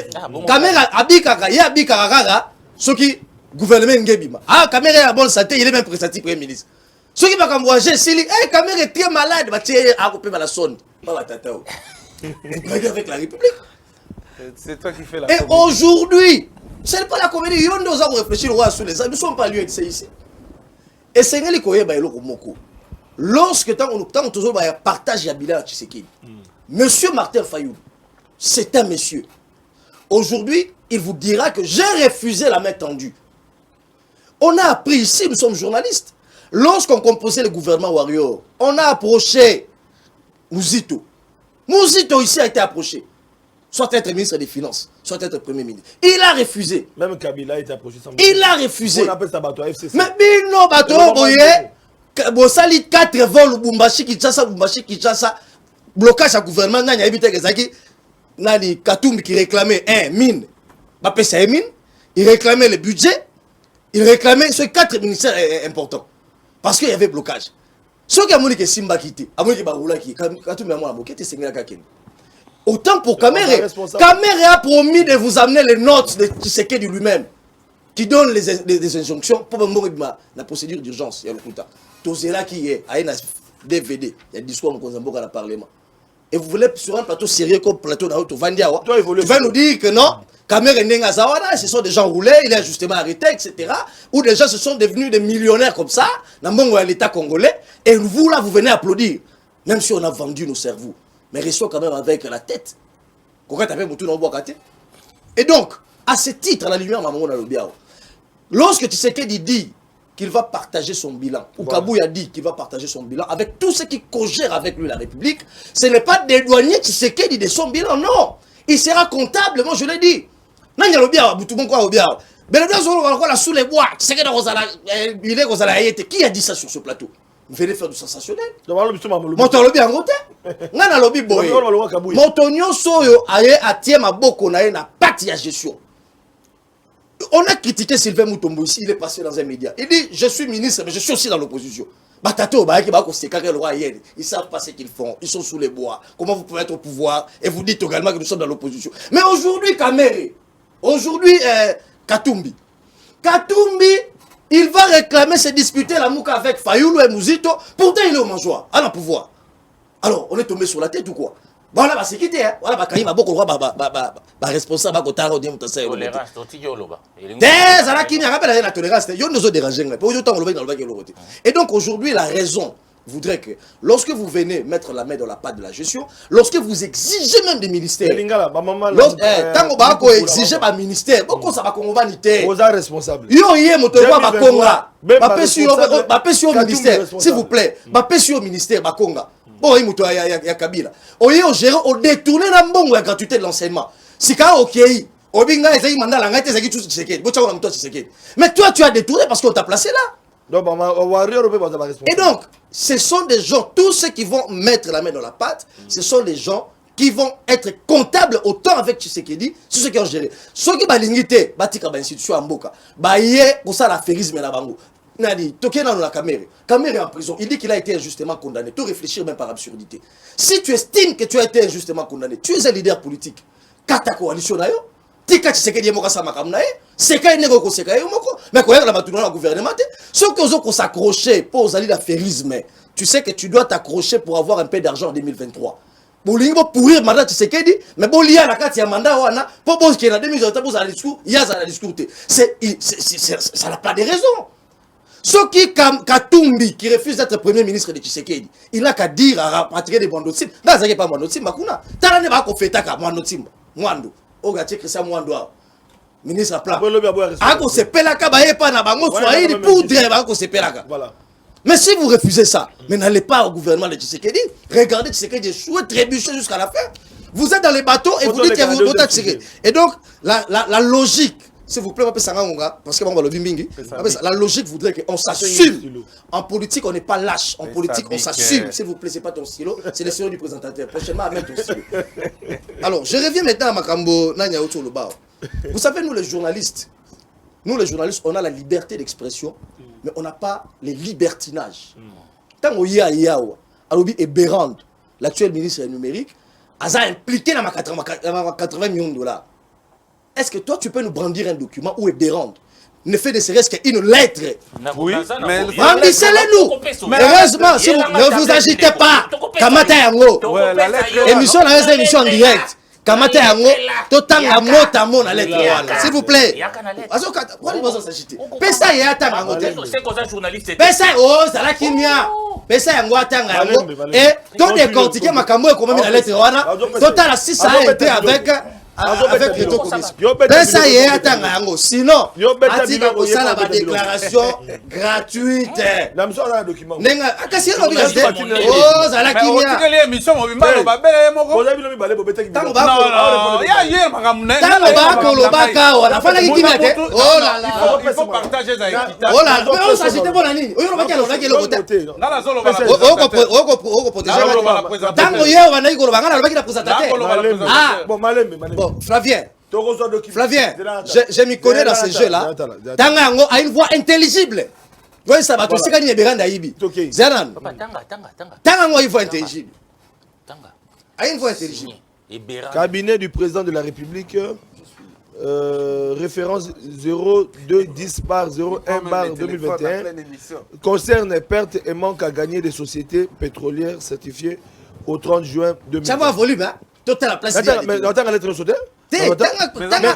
Kamere Abikaka, il y a Abikaka, ceux qui gouvernement Ngebima. Ah, Kamere a bonne santé, il est même prestatif Premier ministre. Ceux qui vont voyager, c'est lui, Kamere est très malade, bah tiens, à couper la sonde. Pas la tata. Vous blaguez avec la République. C'est toi qui fais la comédie. Et aujourd'hui, ce n'est pas la comédie. Il y a des gens qui réfléchissent sur les gens. Nous ne sommes pas lieux ici. Et c'est ce qu'on a lorsque on toujours partage la bilan à Tshisekedi. Monsieur Martin Fayou, c'est un monsieur. Aujourd'hui, il vous dira que j'ai refusé la main tendue. On a appris ici, nous sommes journalistes. Lorsqu'on composait le gouvernement Warrior, on a approché Mouzito. Mouzito ici a été approché. Soit être ministre des Finances, soit être Premier ministre. Il a refusé. Même Kabila a été approché. Il a refusé. On appelle ça bateau FCC. Mais Bino bateau, Bosali 4 vols, Bumbashi Kinshasa, blocage à gouvernement, Nani Habité Kezaki, Nani Katumbi qui réclamait 1 mine. il réclamait le budget, il réclamait ces 4 ministères importants. Parce qu'il y avait blocage. Ce qui a montré que Simba quitté, a montré que Baroula qui, quand tu m'as montré que c'est autant pour Kamere. Kamere a promis de vous amener les notes de Tshisekedi lui-même, qui donne les injonctions pour la procédure d'urgence. Il y a le coup. Tozela qui est à un DVD, il y a un discours au Parlement. Et vous voulez sur un plateau sérieux comme plateau d'Aoto Vandiawa, tu vas nous dire que non, Kamere Nengazawana, ce sont des gens roulés, il est justement arrêté, etc. Ou des gens se sont devenus des millionnaires comme ça, dans l'État congolais, et vous là, vous venez applaudir, même si on a vendu nos cerveaux. Mais restons quand même avec la tête. Et donc, à ce titre, à la lumière, lorsque Tshisekedi dit qu'il va partager son bilan, ou Kabouya dit qu'il va partager son bilan avec tous ceux qui cogèrent avec lui la République, ce n'est pas d'éloigner Tshisekedi de son bilan, non. Il sera comptable, moi je l'ai dit. Qui a dit ça sur ce plateau? Vous venez faire du sensationnel. On a critiqué Sylvain Mutombo ici, il est passé dans un média. Il dit, je suis ministre, mais je suis aussi dans l'opposition. Ils savent pas ce qu'ils font, ils sont sous les bois. Comment vous pouvez être au pouvoir et vous dites également que nous sommes dans l'opposition. Mais aujourd'hui, Kamere, aujourd'hui, Katumbi, il va réclamer, se disputer la mouka avec Fayoulou et Mouzito. Pourtant, il est au mangeoir, à la pouvoir. Alors, on est tombé sur la tête ou quoi? Bon, là, c'est quitté, hein. Voilà, il va beaucoup de responsable à côté de tolérance. Et donc, aujourd'hui, la raison voudrait que, lorsque vous venez mettre la main dans la pâte de la gestion, lorsque vous exigez même des ministères, tant que vous exigez un ministère, pourquoi ça va qu'on va niter? Vous êtes responsable. S'il vous plaît, au ministère, bon, il y a Kabila. On détourné la bonne gratuité de l'enseignement. Si quand ok, mais toi, tu as détourné parce qu'on t'a placé là. Et donc, ce sont des gens, tous ceux qui vont mettre la main dans la pâte, ce sont des gens qui vont être comptables autant avec Tshisekedi, ceux qui ont géré. Ceux qui ont limité, institution en Boka, pour ça l'affairisme là bango. Nadi, Toké dans la Kamere est en prison. Il dit qu'il a été injustement condamné. Tu réfléchir même par absurdité. Si tu estimes que tu as été injustement condamné, tu es un leader politique. Kata coalition na yo. Tika Tshisekedi moka sa makam na ye. Seka nego ko seka yo moko. Mais ko ya la matuna na gouvernement. Ceux qui ont s'accrocher pour aux alliés d'affairisme, tu sais que tu dois t'accrocher pour avoir un peu d'argent en 2023. Bolingo pourrir mandat Tshisekedi, mais bon liya la carte ya mandat wana pour bon qui est en 2023 pour aller discours, il y a ça la discours. Ça n'a pas de raison. Ce qui Katumbi, qui refuse d'être premier ministre de Tshisekedi, il n'a qu'à dire à rapatrier des Mwandotim. Là, ça n'est pas Mwandotim, Makuna. T'as n'est pas qu'on fait ta Mwandotim. Mwando. Ogatier Christian Mwando. Ministre à plat. Ako se pelaka baye pa na bango swahili poudre ako se pelaka. Voilà. Mais si vous refusez ça, mais n'allez pas au gouvernement de Tshisekedi, regardez Tshisekedi échouer, trébucher jusqu'à la fin. Vous êtes dans les bateaux et vous dites que vous votez Tshisekedi. Et donc, la logique, s'il vous plaît, parce que la logique voudrait qu'on s'assume. En politique, on n'est pas lâche. En politique, on s'assume. S'il vous plaît, ce n'est pas ton stylo, c'est le stylo du présentateur. Prochainement, amène ton stylo. Alors, je reviens maintenant à Makambo Nanya Otolobao. Vous savez, nous les journalistes, on a la liberté d'expression, mais on n'a pas les libertinages. Tant qu'on y a Yawa, Alobi et Bérand, l'actuel ministre numérique, a impliqué dans 80 millions de dollars. Est-ce que toi, tu peux nous brandir un document où est Bérand ne fait de serait-ce qu'une lettre? Oui, mais brandissez-les-nous. Heureusement, si vous ne vous agitez pas, Kamata Yango, émission en direct. Kamata Yango, totanga mota mo na lettre wana. S'il vous plaît. Pourquoi ils vont s'agiter? Pesa ya tanga ngote. C'est quoi ça journaliste? Pesa oh, ça la kimia. Pesa yango atanga yango. Et tout décortiquer makambo et comment na lettre wana. Total 6 a été avec les deux commissions. Pesa ya atanga yango. Sinon, atika ko sala ba déclaration gratuite. Nenga akasi no bi gasté. Oh, ça la kimia. Mais au émission mo bimalo ba bele moko. Tango ba ko fana ki kimia te. Oh là là. Il faut partager ça équitable. Oh là, mais on s'agite pour la nini. Oyo ba kelo ba kelo côté. Na la zolo ba. Oko protéger. Tango yo ba na ko ba ngana ba ki na présentateur. Ah, bon Flavien, Flavien, je m'y connais dans ces jeux-là. Tangango a une voix intelligible. Oui, ça va tout ce qu'il y a besoin d'Aïbi. Zanan. Tangango a une voix intelligible. A une voix intelligible. Cabinet du président de la République, référence 0210/01/2021, concerne pertes et manque à gagner des sociétés pétrolières certifiées au 30 juin 2020. Ça va volume, hein? Tout à la place. Mais attends, la lettre sauter.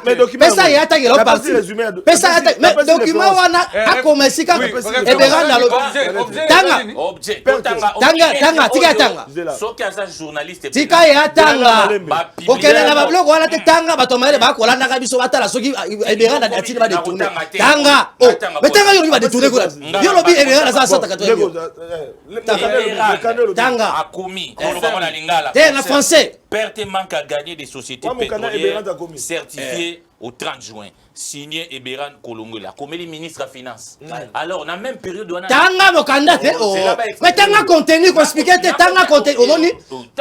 Mais document ça y a attaqué l'autre partie. Mais ça mais document a commencé quand et Béran dans l'autre. Tanga tika tanga. Soki aza journaliste. Tika ya tanga. Okele na babloko wala te tanga batomale ba kolanda ka biso batala soki Béran na atini ba détourner. Tanga. Oh, mais tanga yo ba détourner ko. Yo lobi Béran za 180. Tanga akomi ko ba na lingala. T'es en français. Perte manque à gagner des sociétés pétrolières certifiées au 30 juin. Signé Eberan Kolongola, comme le ministre des Finances. Alors, dans la même période, on a... Tanga mokanda te oh. Mais tanga contenu ko expliquer te tanga contenu omoni.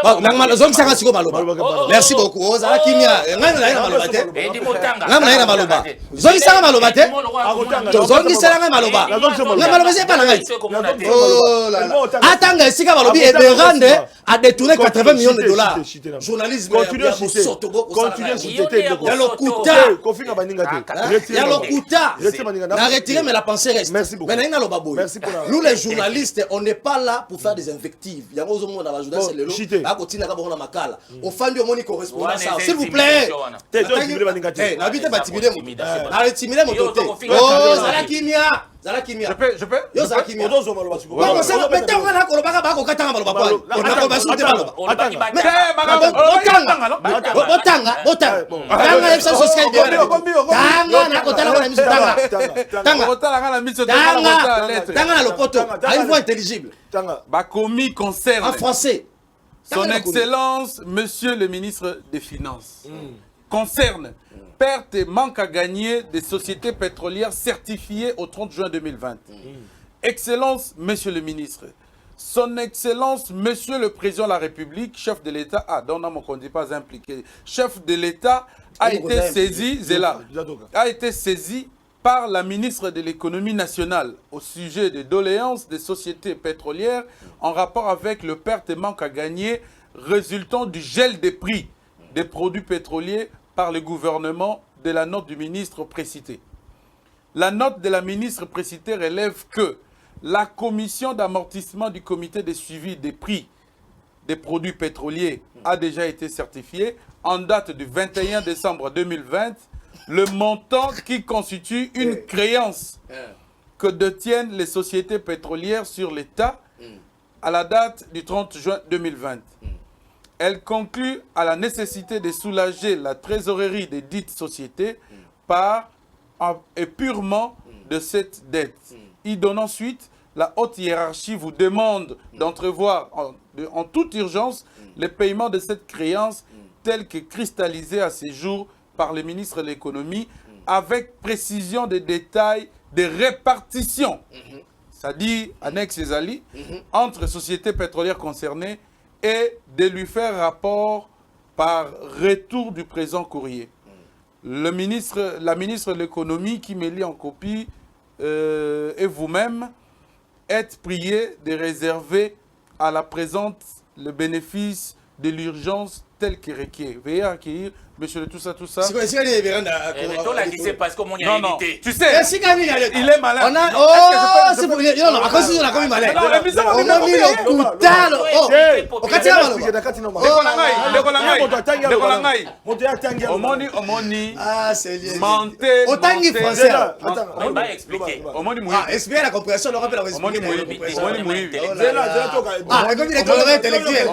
Ba zong sanga siko maloba. Merci beaucoup. Ozala kimia. Ngana na maloba te. Ngana na maloba. Zong sanga maloba te. Zong sanga maloba. Na maloba c'est pas la ngai. Oh là là. Atanga sika malobi Eberande a détourné 80 millions de dollars. Journalisme continue à citer. Continue à citer. Yalokuta. Na retirer mais la pensée reste. Merci beaucoup. Merci pour nous les journalistes, on n'est pas là pour faire des invectives. Il y a aux hommes dans la journée c'est le lot. Ba kotina ka bona makala. Au fan du moni correspondant ça. S'il vous plaît. Na bité ba timide mo. Na timide mo toté. Oh, zala kimia. Zala kimia. Je peux. Yo zala kimia. Ba ça mais tant on a ko ba ko katanga maloba kwa. On a ko ba souté maloba. Botanga. Tanga esa sosika bien. Tanga na kotala ko na miso tanga. Tanga na lopoto. A une voix intelligible. Bakomi concerne. En français. Son Excellence, Monsieur le ministre des Finances, concerne perte et manque à gagner des sociétés pétrolières certifiées au 30 juin 2020. Excellence, Monsieur le ministre, Son Excellence, Monsieur le Président de la République, chef de l'État, pas impliqué, chef de l'État a été saisi, a été saisi par la ministre de l'économie nationale au sujet des doléances des sociétés pétrolières en rapport avec le perte et manque à gagner résultant du gel des prix des produits pétroliers par le gouvernement de la note du ministre précité. La note de la ministre précitée relève que la commission d'amortissement du comité de suivi des prix des produits pétroliers a déjà été certifiée en date du 21 décembre 2020. Le montant qui constitue une créance que détiennent les sociétés pétrolières sur l'État à la date du 30 juin 2020. Elle conclut à la nécessité de soulager la trésorerie des dites sociétés par et purement de cette dette. Y donnant suite, la haute hiérarchie vous demande d'entrevoir en toute urgence le paiement de cette créance telle que cristallisée à ces jours par le ministre de l'économie avec précision des détails des répartitions, c'est-à-dire annexe Ezali, entre sociétés pétrolières concernées et de lui faire rapport par retour du présent courrier. La ministre de l'économie qui me lit en copie et vous-même êtes priés de réserver à la présente le bénéfice de l'urgence tel que requiert. Veuillez accueillir, monsieur de tout ça. C'est quoi, c'est parce qu'on y a non, évité. tu sais, il est malin. On a, oh, c'est pour non, non, à cause de la commune malin. On a mis le coutal. Oh, on continue Omoni. Ah, c'est lié. Menté. Autant qu'il français. On va expliquer. Ah, expliquer la compréhension, on rappelle la Omoni ah, comme il est coloré intellectuel.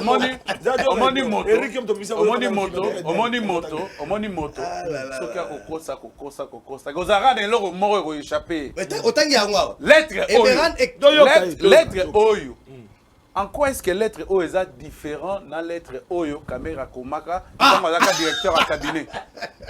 Omoni moto. Kokosa. Gozara de l'euro moro échappé. Autant qu'il y a moi. Lettre Oyo. En quoi est-ce que lettre Oyo est différent de la lettre Oyo caméra komaka comme la directeur à cabinet.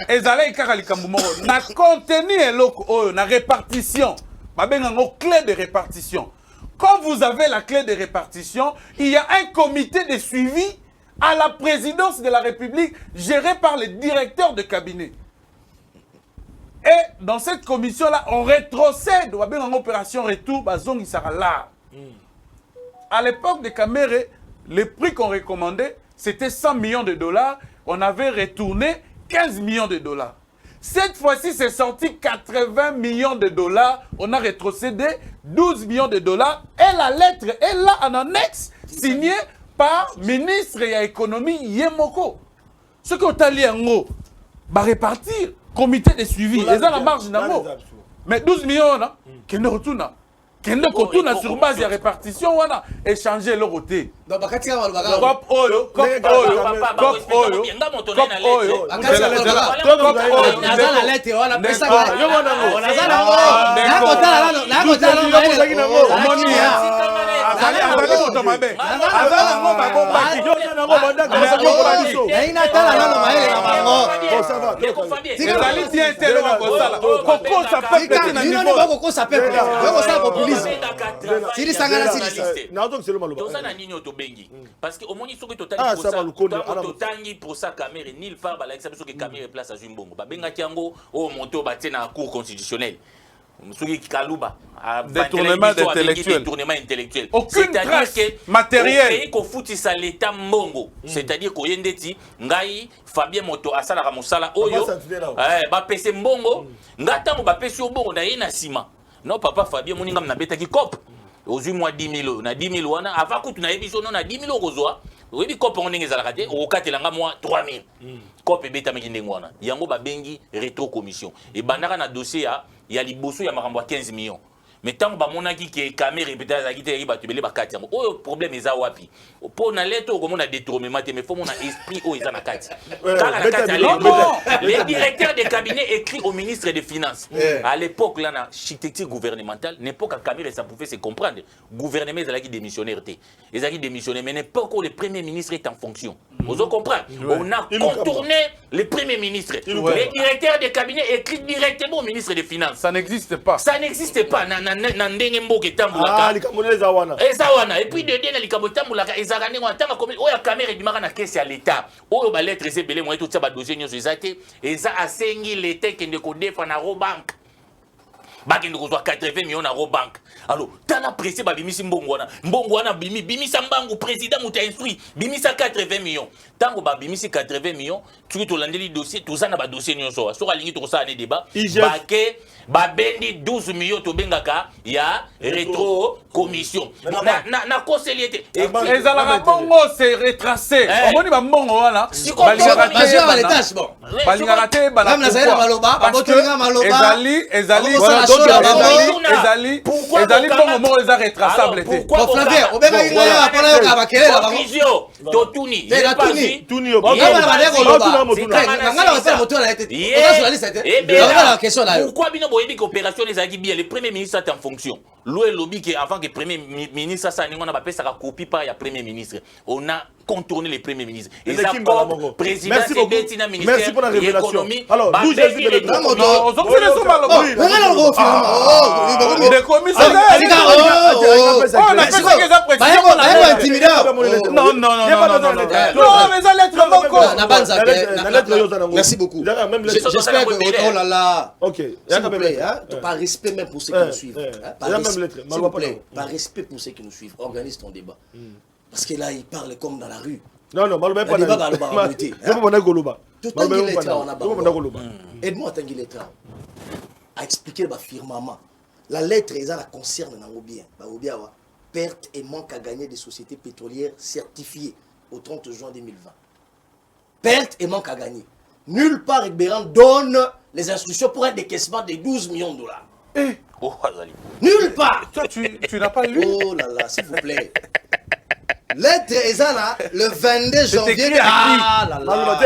Ezala ikaka likambu moro na contenu eloko Oyo na répartition. Babenga ngo clé de répartition. Quand vous avez la clé de répartition, il y a un comité de suivi à la présidence de la République géré par le directeur de cabinet. Et dans cette commission-là, on rétrocède. On va bien en opération retour, bazong il sera là. À l'époque de Kamere, les prix qu'on recommandait, c'était 100 millions de dollars. On avait retourné 15 millions de dollars. Cette fois-ci, c'est sorti 80 millions de dollars. On a rétrocédé 12 millions de dollars. Et la lettre est là en annexe, signée par le ministre de l'économie Yemoko. Ce qu'on a lié en haut, va répartir. Comité de suivi. Ils ont la marge d'en mais 12 millions, qui ne retournent. Qui ne retournent sur base de répartition, échanger leur côté. Donc, Cop oyo, cop oyo, cop oyo, cop oyo. parce que au moins ils sont que totangi pour ça caméra nulle part ba l'exception que caméra place à Jumbongo ba benga kiango au monto ba tena cour constitutionnel Moussouki Kalouba détournement intellectuel. Aucune trace matérielle. Au fout ça l'état mbongo. C'est-à-dire qu'au yendeti ngai Fabien Moto asala ramosala oyo. Ba pese mbongo. Ngata mo ba pese mbongo na yena sima. Non papa Fabien moninga na beta ki cop. Aujourd'hui moi 10 000 na 10 000 wana avant que tu na ebiso non na 10 000 kozwa. Oui cop on ninga zala kate o katelanga moi 3 000. Cop beta mekindengo wana. Yango ba bengi rétro commission. Et bandaka na dossier il y a liboso ya makambo 15 millions. Mais tant que monaki qui est caméra répétée à qui te ba tubele ba kati yango. O problème eza wapi. Po na lettre comme on a détournement mais faut mon esprit o eza na kati. Le directeur de cabinet écrit au ministre des Finances. À l'époque là na architecture gouvernementale, n'importe quelle caméra ça pouvait se comprendre. Gouvernement ezalaki démissionnaire té. Ezalaki démissionnaire mais n'importe où le premier ministre est en fonction. Vous comprenez? On a contourné le premier ministre. Le directeur de cabinet écrit directement au ministre des Finances. Ça n'existe pas. Ça n'existe pas. Nandenge mboke tambulaka et puis de dena likambo tambulaka ezakane ngo tanga comme oya caméra ebimaka na caisse ya l'état oyo ba lettre ezebele mo eto ba dossier nyonso ezate eza asengi l'état kende ko defa na Robank bakende ko 80 millions na Robank. Alors tala pressé ba bimisi mbongo wana bimisa mbangu président muta instruit bimisa 80 millions tango ba bimisi 80 millions tu to landeli dossier tout ça na ba dossier nyonso so alingi to ça ne débat bake ba bendi 12 millions to bengaka ya rétro commission na conseiller ezala bongo c'est retracé omoni ba mbongo wana balingaka te bana ezali bongo mo eza retraçable te Flavien obenga inga apona yo ka bakele la bango totuni tuni pourquoi bino boyebi que opération les agi bien le premier ministre est en fonction l'oué lobby que avant que premier ministre ça ningo na ba pesa ka copie par ya premier ministre on a contourné le premier ministre et ça président Betina ministère de l'économie alors d'où Jésus de merci beaucoup. J'espère que oh là là. OK. S'il vous plaît, par respect même pour ceux qui nous suivent. S'il vous plaît, par respect pour ceux qui nous suivent, organise ton débat. Parce que là, il parle comme dans la rue. Non, Malobé pas dans la rue. Aide-moi à tanguer les trains. À expliquer le firmament. La lettre, elle concerne bien. Perte et manque à gagner des sociétés pétrolières certifiées au 30 juin 2020. Perte et manque à gagner. Nulle part, Ekberan donne les instructions pour un décaissement de 12 millions de dollars. Nulle part. Toi, tu n'as pas lu. Oh là là, s'il vous plaît. Lettre Ezana le 22 janvier. Ah là là.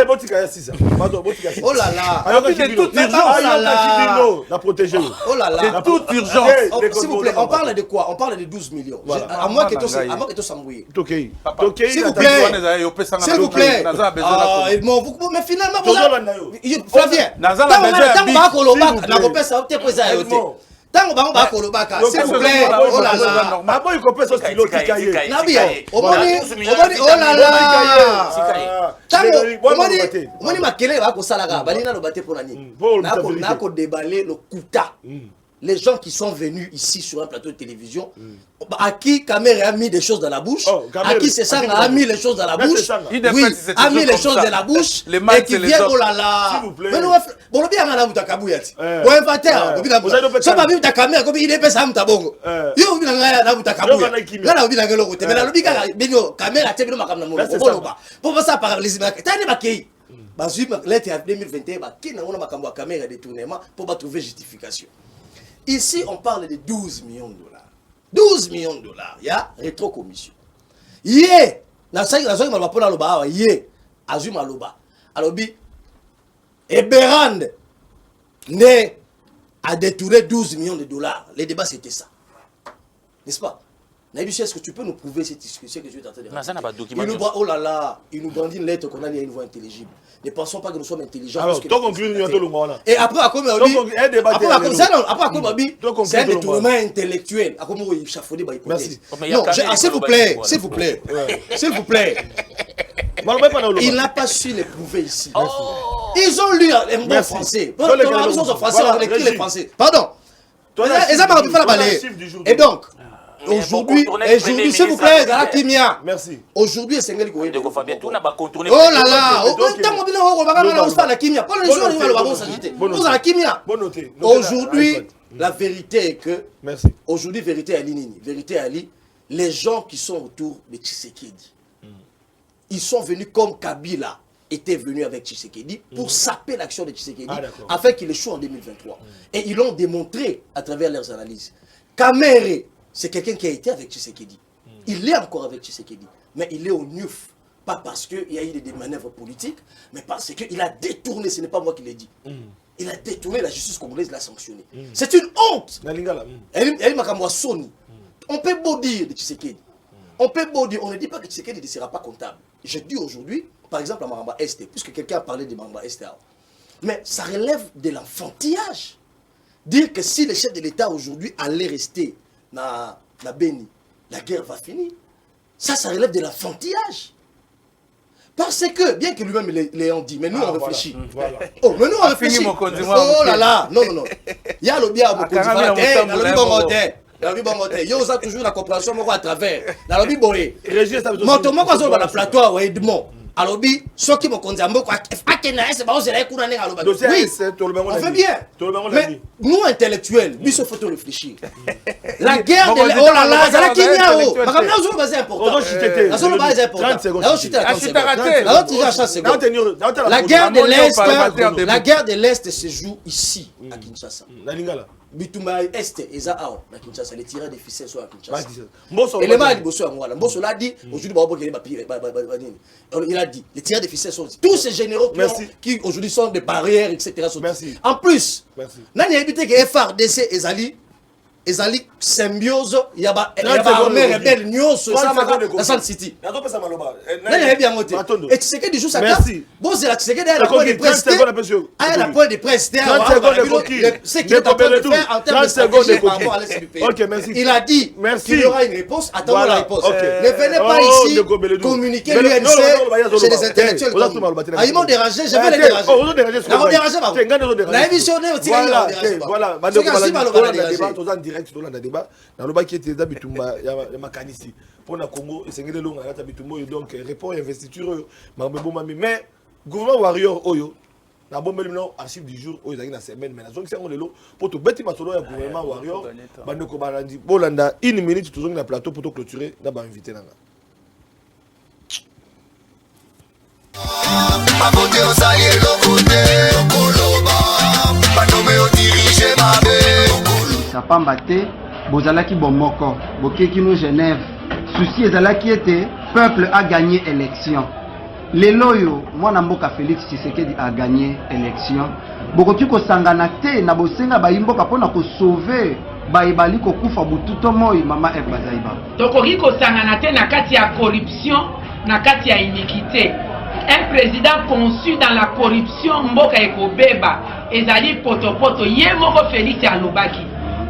Oh là là. C'est toute urgence. La protéger. Oh là là. C'est toute urgence. S'il vous plaît, on parle de quoi? On parle de 12 millions. À moins que tout s'embrouille. S'il vous plaît. S'il vous plaît. Mais finalement, vous avez. Flavien. Tango bango ba kolobaka, s'il vous plaît. Oh là là. Abo il comprend son stylo Kikaye. Nabi, omoni, oh là là. Tango, omoni makele ba ko salaka, balina lo bate pour nani. Na ko déballer le kuta. Les gens qui sont venus ici sur un plateau de télévision, à qui Caméra a mis des choses dans la bouche, à qui Sessanga a mis les choses dans la bouche, oui, a mis les choses dans la bouche, et qui vient, oh là là. Mais nous, bon, le bien, on a vu ta kabouyati. Bon, inventaire, ça va vivre ta caméra, comme il est pesé à Moutabongo. Il y a vu ta kabouyati. Là, on a vu la gueule, mais là, le bien, caméra, tu es venu à Moutabongo. Pour ça, par les images, tu as des maquilles. L'été 2021, qui n'a pas de caméra de détournement pour trouver justification. Ici, on parle de 12 millions de dollars. 12 millions de dollars. Il y a rétrocommission. Yé, Azuma Loba. Alors, Eberand a détourné 12 millions de dollars. Les débats, c'était ça. N'est-ce pas? Est-ce que tu peux nous prouver cette discussion que je suis en train de raconter? Oh là là, il nous brandit une lettre qu'on a liée à une voix intelligible. Ne pensons pas que nous sommes intelligents. Alors, et après, c'est un détournement intellectuel. Non, s'il vous plaît, s'il vous plaît, s'il vous plaît. Il n'a pas su les prouver ici. Ils ont lu un bon français. On a écrit les français. Pardon. Et donc, aujourd'hui, s'il vous plaît, la Kimia. Merci. Aujourd'hui, c'est Sengali Koye. Oh là là. Aujourd'hui, la vérité est que. Merci. Aujourd'hui, vérité à l'Inini. Vérité à l'I. Les gens qui sont autour de Tshisekedi, ils sont venus comme Kabila était venu avec Tshisekedi pour saper l'action de Tshisekedi afin qu'il échoue en 2023. Et ils l'ont démontré à travers leurs analyses. Kamere, c'est quelqu'un qui a été avec Tshisekedi. Il est encore avec Tshisekedi. Mais il est au NUF. Pas parce qu'il y a eu des manœuvres politiques, mais parce qu'il a détourné, ce n'est pas moi qui l'ai dit. Il a détourné la justice congolaise, l'a sanctionné. C'est une honte. On peut beau dire de Tshisekedi. On peut beau dire, on ne dit pas que Tshisekedi ne sera pas comptable. Je dis aujourd'hui, par exemple à Maramba Est, puisque quelqu'un a parlé de Maramba Est. Mais ça relève de l'enfantillage. Dire que si le chef de l'État aujourd'hui allait rester dans Beni, la guerre va finir. Ça relève de l'enfantillage. Parce que, bien que lui-même l'ayant dit, mais nous on réfléchit. Voilà. Oh, mais nous on réfléchit. Oh là là, non. Il y a le bien à il y a toujours la compréhension à travers. Dans le Biboé. Montre-moi quoi sur la plateau, Edmond. Alors, ce qui me condamne, oui, on fait bien. Mais nous, intellectuels, il faut réfléchir. La guerre de oh là là, c'est la Kimia. C'est important. La guerre de l'Est se joue ici, à Kinshasa. Bitumba Est et Zao, à Kinshasa, les tireurs des ficelles sont à Kinshasa. Et les mal, Mbosso l'a dit, aujourd'hui, il a dit, les tireurs des ficelles sont tous ces généraux qui aujourd'hui sont des barrières, etc. En plus, Nani a évité que FRDC et Zali symbiose, il y a armée rebelle Nyos, la San City. Nani a bien noté. Et tu sais que du jour ça casse. Bon, c'est là, tu sais que derrière la pointe de presse. Ah, la pointe de presse. C'est qu'il est en train de faire en termes de stratégie par rapport à l'Est du pays. Il a dit qu'il y aura une réponse. Attendons la réponse. Ne venez pas ici communiquer l'UNC chez les intellectuels. Ils m'ont dérangé, je vais les déranger. Ils m'ont dérangé, la émission aussi, voilà. Dans le débat, dans le bas qui était d'Abitumba, il y a Makanisi. Pour le Congo, et c'est que l'on a Abitumba, donc répond investiture, mais gouvernement warrior, Oyo, la bombe non archive du jour, Oyo, la semaine, mais la zone qui s'est en l'élo, pour tout bêtir, il y a gouvernement warrior, Bandeko Barandi, Bolanda, une minute, toujours dans le plateau pour te clôturer, d'abord invité. Ma beauté au salier, le côté, pas nommé au dirigé, ma belle. Pamba te bozalaki bomoko bokeki no Genève souci ezalaki ete peuple a gagné élection lelo yo mwana mboka Félix Tshisekedi a gagné élection bokoki kosangana te na bosenga bayimboka pona ko sauver bayibali ko kufa bututo moi mama Eve Bazaiba tokoki kosangana te na kati ya corruption na kati ya iniquité. Un président conçu dans la corruption mboka ekobeba ezali potopoto ye moko Félix alobaki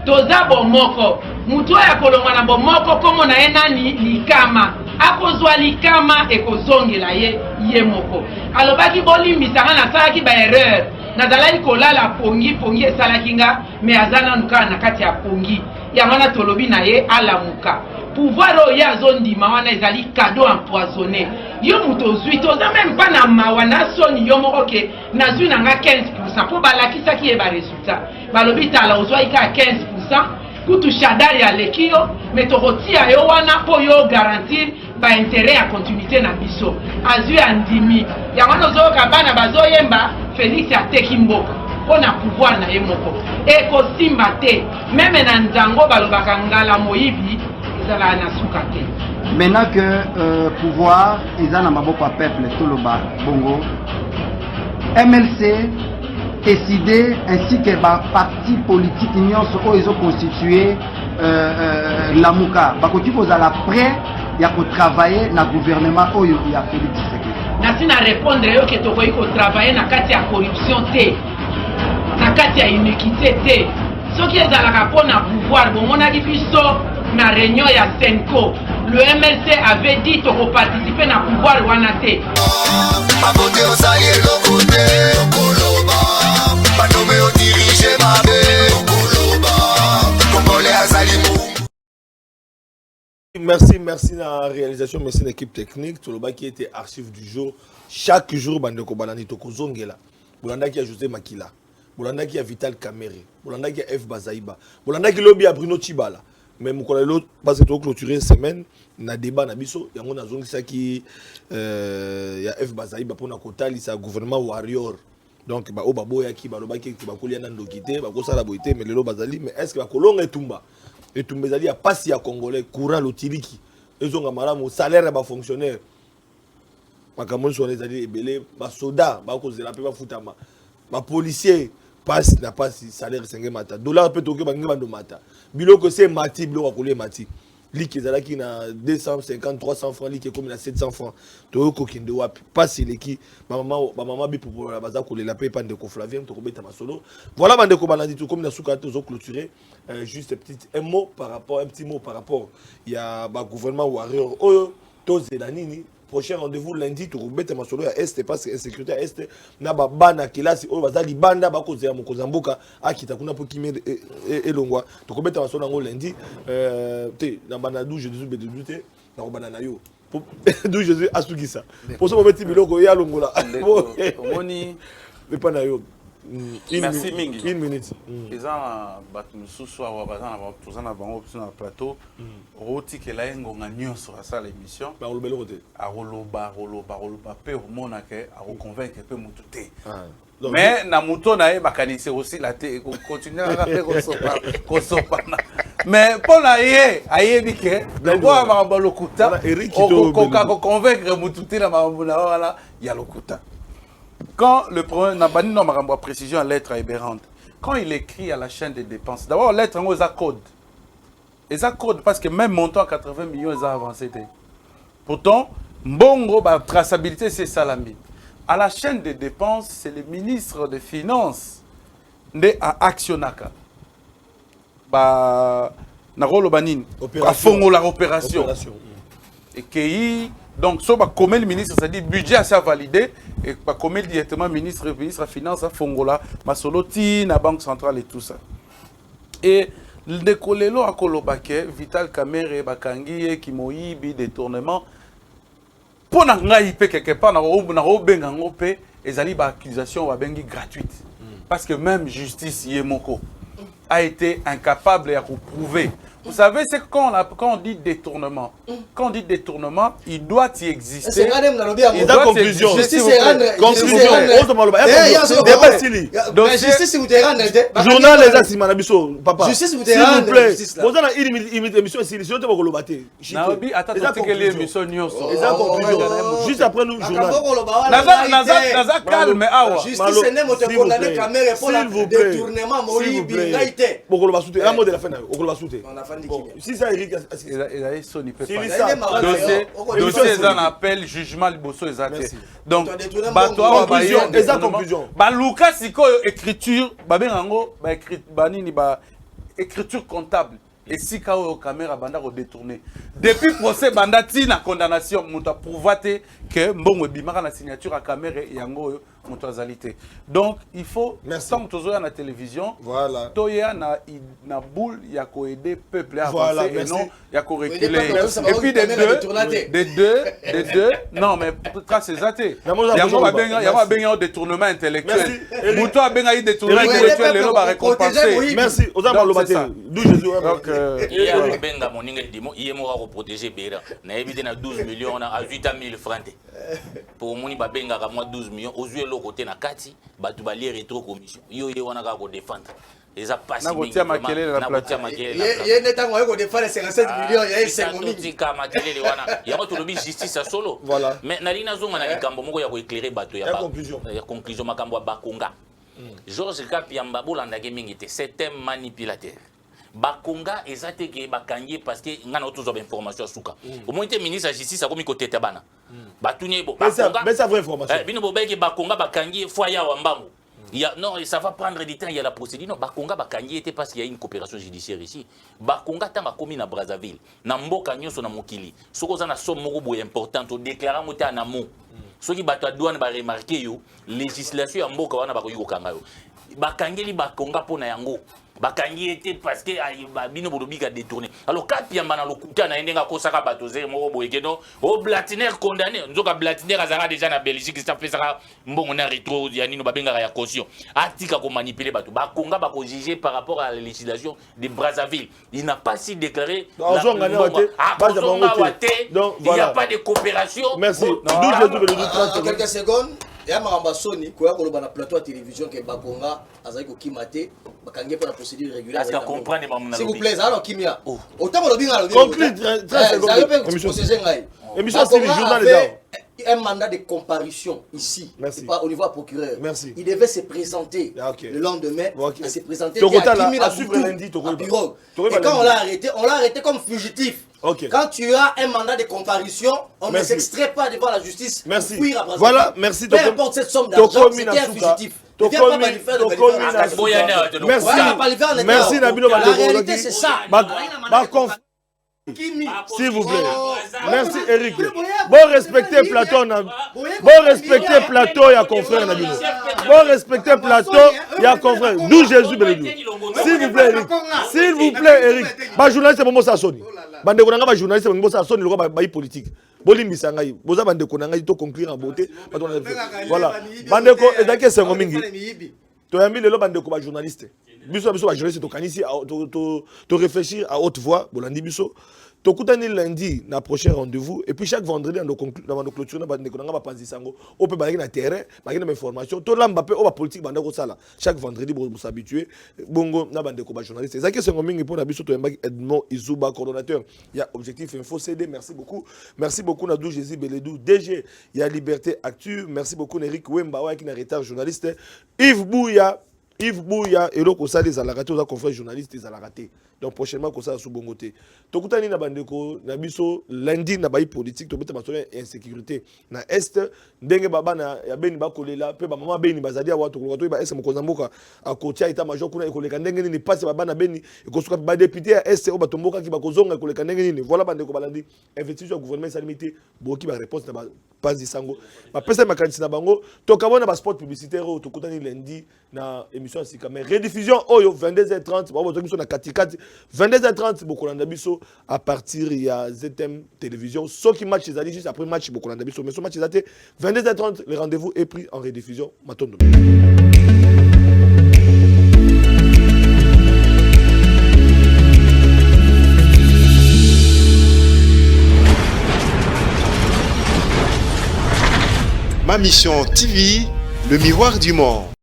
toza bomoko mutu oyo akolongwa na bomoko kombo na ye nani likama akozwa likama ekozongela ye moko alobaki bolimbisanga nasalaki baerreur nazalaki kolala pongi esalaki nga me aza nanu kaka na kati ya pongi yango wana tolobi na ye alamuka pouvoir oyo ye azondima wana ezali cadeau empoisonné yo mutu ozwi toza meme mpa na mawa na soni yo moko ke nazwi nanga 15% mpo balakisaki ye baresultat balobi tala ozwaki kaka 15% kutu shadari aleki yo me tokotia yo wana mpo yo garantir bainteret ya continuité na biso azwi andimi yango wana ozoyoka bana bazoyemba Félix ateki mboka mpo na pouvoir na ye moko ekosimba te meme na nzango balobaka ngala moyibi ezalaka na suka te. Maintenant que pouvoir eza na maboko ya peuple toloba bongo MLC décidé ainsi que parti politique nyonso oyo ezoconstitue lamuka bakoki kozala prêt ya kotravailler na gouvernement oyo ya Félix Tshisekedi. Nasi na répondre yo ke tokoki kotravailler na kati ya corruption te na kati ya inéquité te soki ezalaka mpo na pouvoir bomonaki biso na réunion ya Senko le MLC avait dit tokoparticiper na pouvoir wana te mabote osali eloko te okoloba banome odirige mabe okoloba kongole azali mungu. Merci la réalisation, merci l'équipe technique. Tout le bas qui était archive du jour. Chaque jour, Bandeko Banani Toko Zongela. Bolanda qui a José Makila. Bolanda qui a Vital Kamere. Bolanda qui a F Bazaïba. Bolanda qui lobby a Bruno Chibala. Mais mon collègue, parce que tu as clôturé semaine, na débat na biso, il y a un zone qui y a F Bazaïba pour na kotali sa gouvernement warrior. Donc ba obabo ya ki ba loba ki ba kolia na ndokité, ba ko sala boité mais lelo bazali mais est-ce que ba kolonga etumba? Et tout le monde a passé à Congolais, courant l'otiliki. Ils ont un salaire à fonctionnaire. Ma caméra sur les alliés ébélés, ma soldat, ma cause de la paix, ma foutama. Ma policier passe, n'a pas salaire 5 mata. Dollar peut toquer, ma mata. Bilo que c'est mati, bilo à coller mati. Lik ezala qui na 250 300 francs, lik comme na 700 francs. To ko kinde wapi passe leki ma maman bi pour la baza coller la paix pas de Flavien to kobeta masolo. Voilà bande ko balandi tout comme na souka to clôturer juste un mot par rapport il y a ba gouvernement warrior oyo to zelanini prochain rendez-vous lundi to kobeta masolo ya est parce que insécurité à est na ba bana kilasi oyo bazali banda ba kozela mokozamboka akita kuna po kimé elongwa to kobeta masolo ngo lundi te na bana 12 Jésus bédouté na bana na yo d'où Jésus asugisa pour ce moment biloko ya longola omoni le pana yo. Merci mingi. Une minute. Ils ont battu nous soir ou bazana tous na bango sur le plateau. Roti que la ngonga nyonso à ça l'émission. Ba olobelo côté. A roloba pe mona ke a reconvaincre pe mututé. Mais na muto na e bakanisi aussi la te continuer à faire ko sopa. Mais pour la ye ayebi ke le boa ba lokuta ko convaincre mututé na mabuna wala ya lokuta. Quand le premier Nabani n'a pas précision à lettre aberrante, quand il écrit à la chaîne des dépenses, d'abord lettre en code. Et ça code parce que même montant à 80 millions ils ont avancé. Pourtant, bongo ba traçabilité c'est salami. À la chaîne des dépenses, c'est le ministre des Finances de à Actionaka. Ba Narolo Banin, à fond la opération. Et qui donc, comme le ministre, c'est-à-dire budget à validé, et comme directement ministre des Finances à Fongola, Masoloti, la Banque centrale et tout ça. Et le décollelo à Kolobake, Vital Kamere, Bakangi, Kimoyibi, détournement, pour n'anger quelque part, n'anger et ali accusation gratuite. Parce que même justice Yemoko a été incapable de prouver. Vous savez, c'est quand on dit détournement. Quand on dit détournement, il doit y exister. Il doit conclusion. Journal les assis manabiso papa. Justice vous plaît. Vous avez une émission ici, si on te va Naobi attends que l'émission news. Juste après nous journal. Naza calme awa. Justice n'est pas condamné caméra pour le détournement Moïbi ngaité. Bokolo basouté. La mode de la fin. Bokolo basouté. Si ça Eric il sonne peut pas. Dossier un appel jugement liboso exact. Donc conclusion. Ba Lucas siko écriture ba bengango ba écrit ba nini ba écriture comptable. Et si kao caméra banda ko détourné. Depuis procès banda tina condamnation muta prouvaté que mbongo bimaka na signature à caméra yango muta zalité. Donc il faut tant que tozoya na télévision voilà toya na boule ya ko aider peuple à avancer voilà, et non ya ko reculer. Et puis des deux non mais quand c'est zaté. Il y a un détournement intellectuel. Muto a benga détournement intellectuel les va récompenser. Merci aux amis d'où Jésus. Il benga moninga dimo yemo va protéger Béra. Na évité na 12 millions na 8 000 francs. Pour moni ba benga ka moi 12 millions aux yeux l'autre côté na kati ba tu ba lier rétro commission. Yo wana ka ko défendre. Les a passé na makele la plateforme. Ye neta ngo ko défendre 57 millions ya 5 millions. Tika makele wana. Ya ko lobi justice solo. Voilà. Mais na lina zonga na likambo moko ya ko éclairer bato ya ba. Ya conclusion makambo bakonga. Georges Kapiamba bolanda ke mingi te c'est un manipulateur. Bakonga ezate ke bakangi parce que ngana tous ob information suka. Au moins te ministre de la justice a komi côté bana. Batunye bo bakonga. Mais ça vraie information. Bino bo beki bakonga bakangi foya wa mbangu. Il y a, non, ça va prendre du temps, il y a la procédure. Non, Bakonga Bakangi était parce qu'il y a une coopération judiciaire ici. Bakonga tanga commis na Brazzaville. Na mboka nyoso na mokili. Soko za na somme moko boye importante o déclarer mota en amont. Soki bato douane ba remarquer yo, législation ya mboka wana bakoyi kokanga yo. Bakangeli Bakonga pona yango. Bakangi était parce que bino bolobi ka détourné. Alors Kapiamba na lokuta na ndenga kosaka bato zé moko boye keno o Blatiner condamné. Nzoka Blatiner azara déjà na Belgique ça fait ça mbongo na rétro ya nino babenga ya caution. Atika ko manipuler bato. Bakonga bako juger par rapport à la législation de Brazzaville. Il n'a pas si déclaré il n'y a pas de coopération. Merci. Quelques secondes. Il y a un Sony qui a un plateau à télévision qui est Bakonga, Azaïko Kimate, Bakange pour la procédure régulière. Est-ce qu'on comprend les moments? S'il vous plaît, alors Kimia. Autant que le bien, conclut 30 secondes. Émission c'est le journal des un mandat de comparution ici, pas au niveau du procureur. Merci. Il devait se présenter le lendemain, il s'est présenté à bureau. Et quand on l'a arrêté comme fugitif. Quand tu as un mandat de comparution, on ne s'extrait pas devant la justice. Merci. Pour voilà, merci. Peu importe cette somme d'argent, c'était un fugitif. Merci Nabino. La réalité c'est ça. S'il vous plaît. Merci Eric. Bon respecter Plateau. Bon respecter Plateau, il y a confrère Nabino. Bon respecter Plateau, il y a confrère. D'où Jésus Bélédou. S'il vous plaît Eric. S'il vous plaît Eric. Ba journaliste Momo Sassoni. Bande konanga ba journaliste Momo Sassoni le roi ba politique. Bolimbi sangai. Boza bande konanga to conclure en beauté. Voilà. Bande ko ezake sengo mingi. To yambi lelo bande ko ba journaliste. Biso ba journaliste to kanisi to réfléchir à haute voix bolandi biso. Tokutani lundi na prochain rendez-vous et puis chaque vendredi dans nos clôtures na bande konanga ba panzi sango on peut bailler na terrain bailler na information to lamba pe o ba politique bande ko sala chaque vendredi pour s'habituer bongo na bande ko ba journaliste ça que c'est ngomingi pour na biso to yamba Edmond Izuba coordonnateur il y a Objectif Info CD merci beaucoup Nadou Jésus Bélédou DG il y a Liberté Actu merci beaucoup Eric Wemba qui na retard journaliste Yves Bouya et donc ça les alaraté aux confrères journalistes des alaraté donc prochainement comme ça sous bongoté tokutani na bandeko na biso lundi na bayi politique to beta masoya insécurité na est ndenge baba na ya beni bakolela pe ba mama beni bazadi wa to ko ba est mokonza mboka a kotia ita major kuna ekoleka ndenge nini passe baba na beni ekosuka ba député ya est o batomboka ki bakozonga ekoleka ndenge nini voilà bandeko balandi investisseur gouvernement salimité boki ba réponse na ba pas sango ba pesa makanisi na bango to kabona ba spot publicitaire o tokutani lundi na émission sika mais rediffusion oyo 22h30 ba boto biso na katikati 22h30 bokolanda biso à partir il y a ZM télévision ceux qui match les juste après match bokolanda biso mais ce match daté 22h30 le rendez-vous est pris en rediffusion matondo. Ma mission TV, le miroir du monde.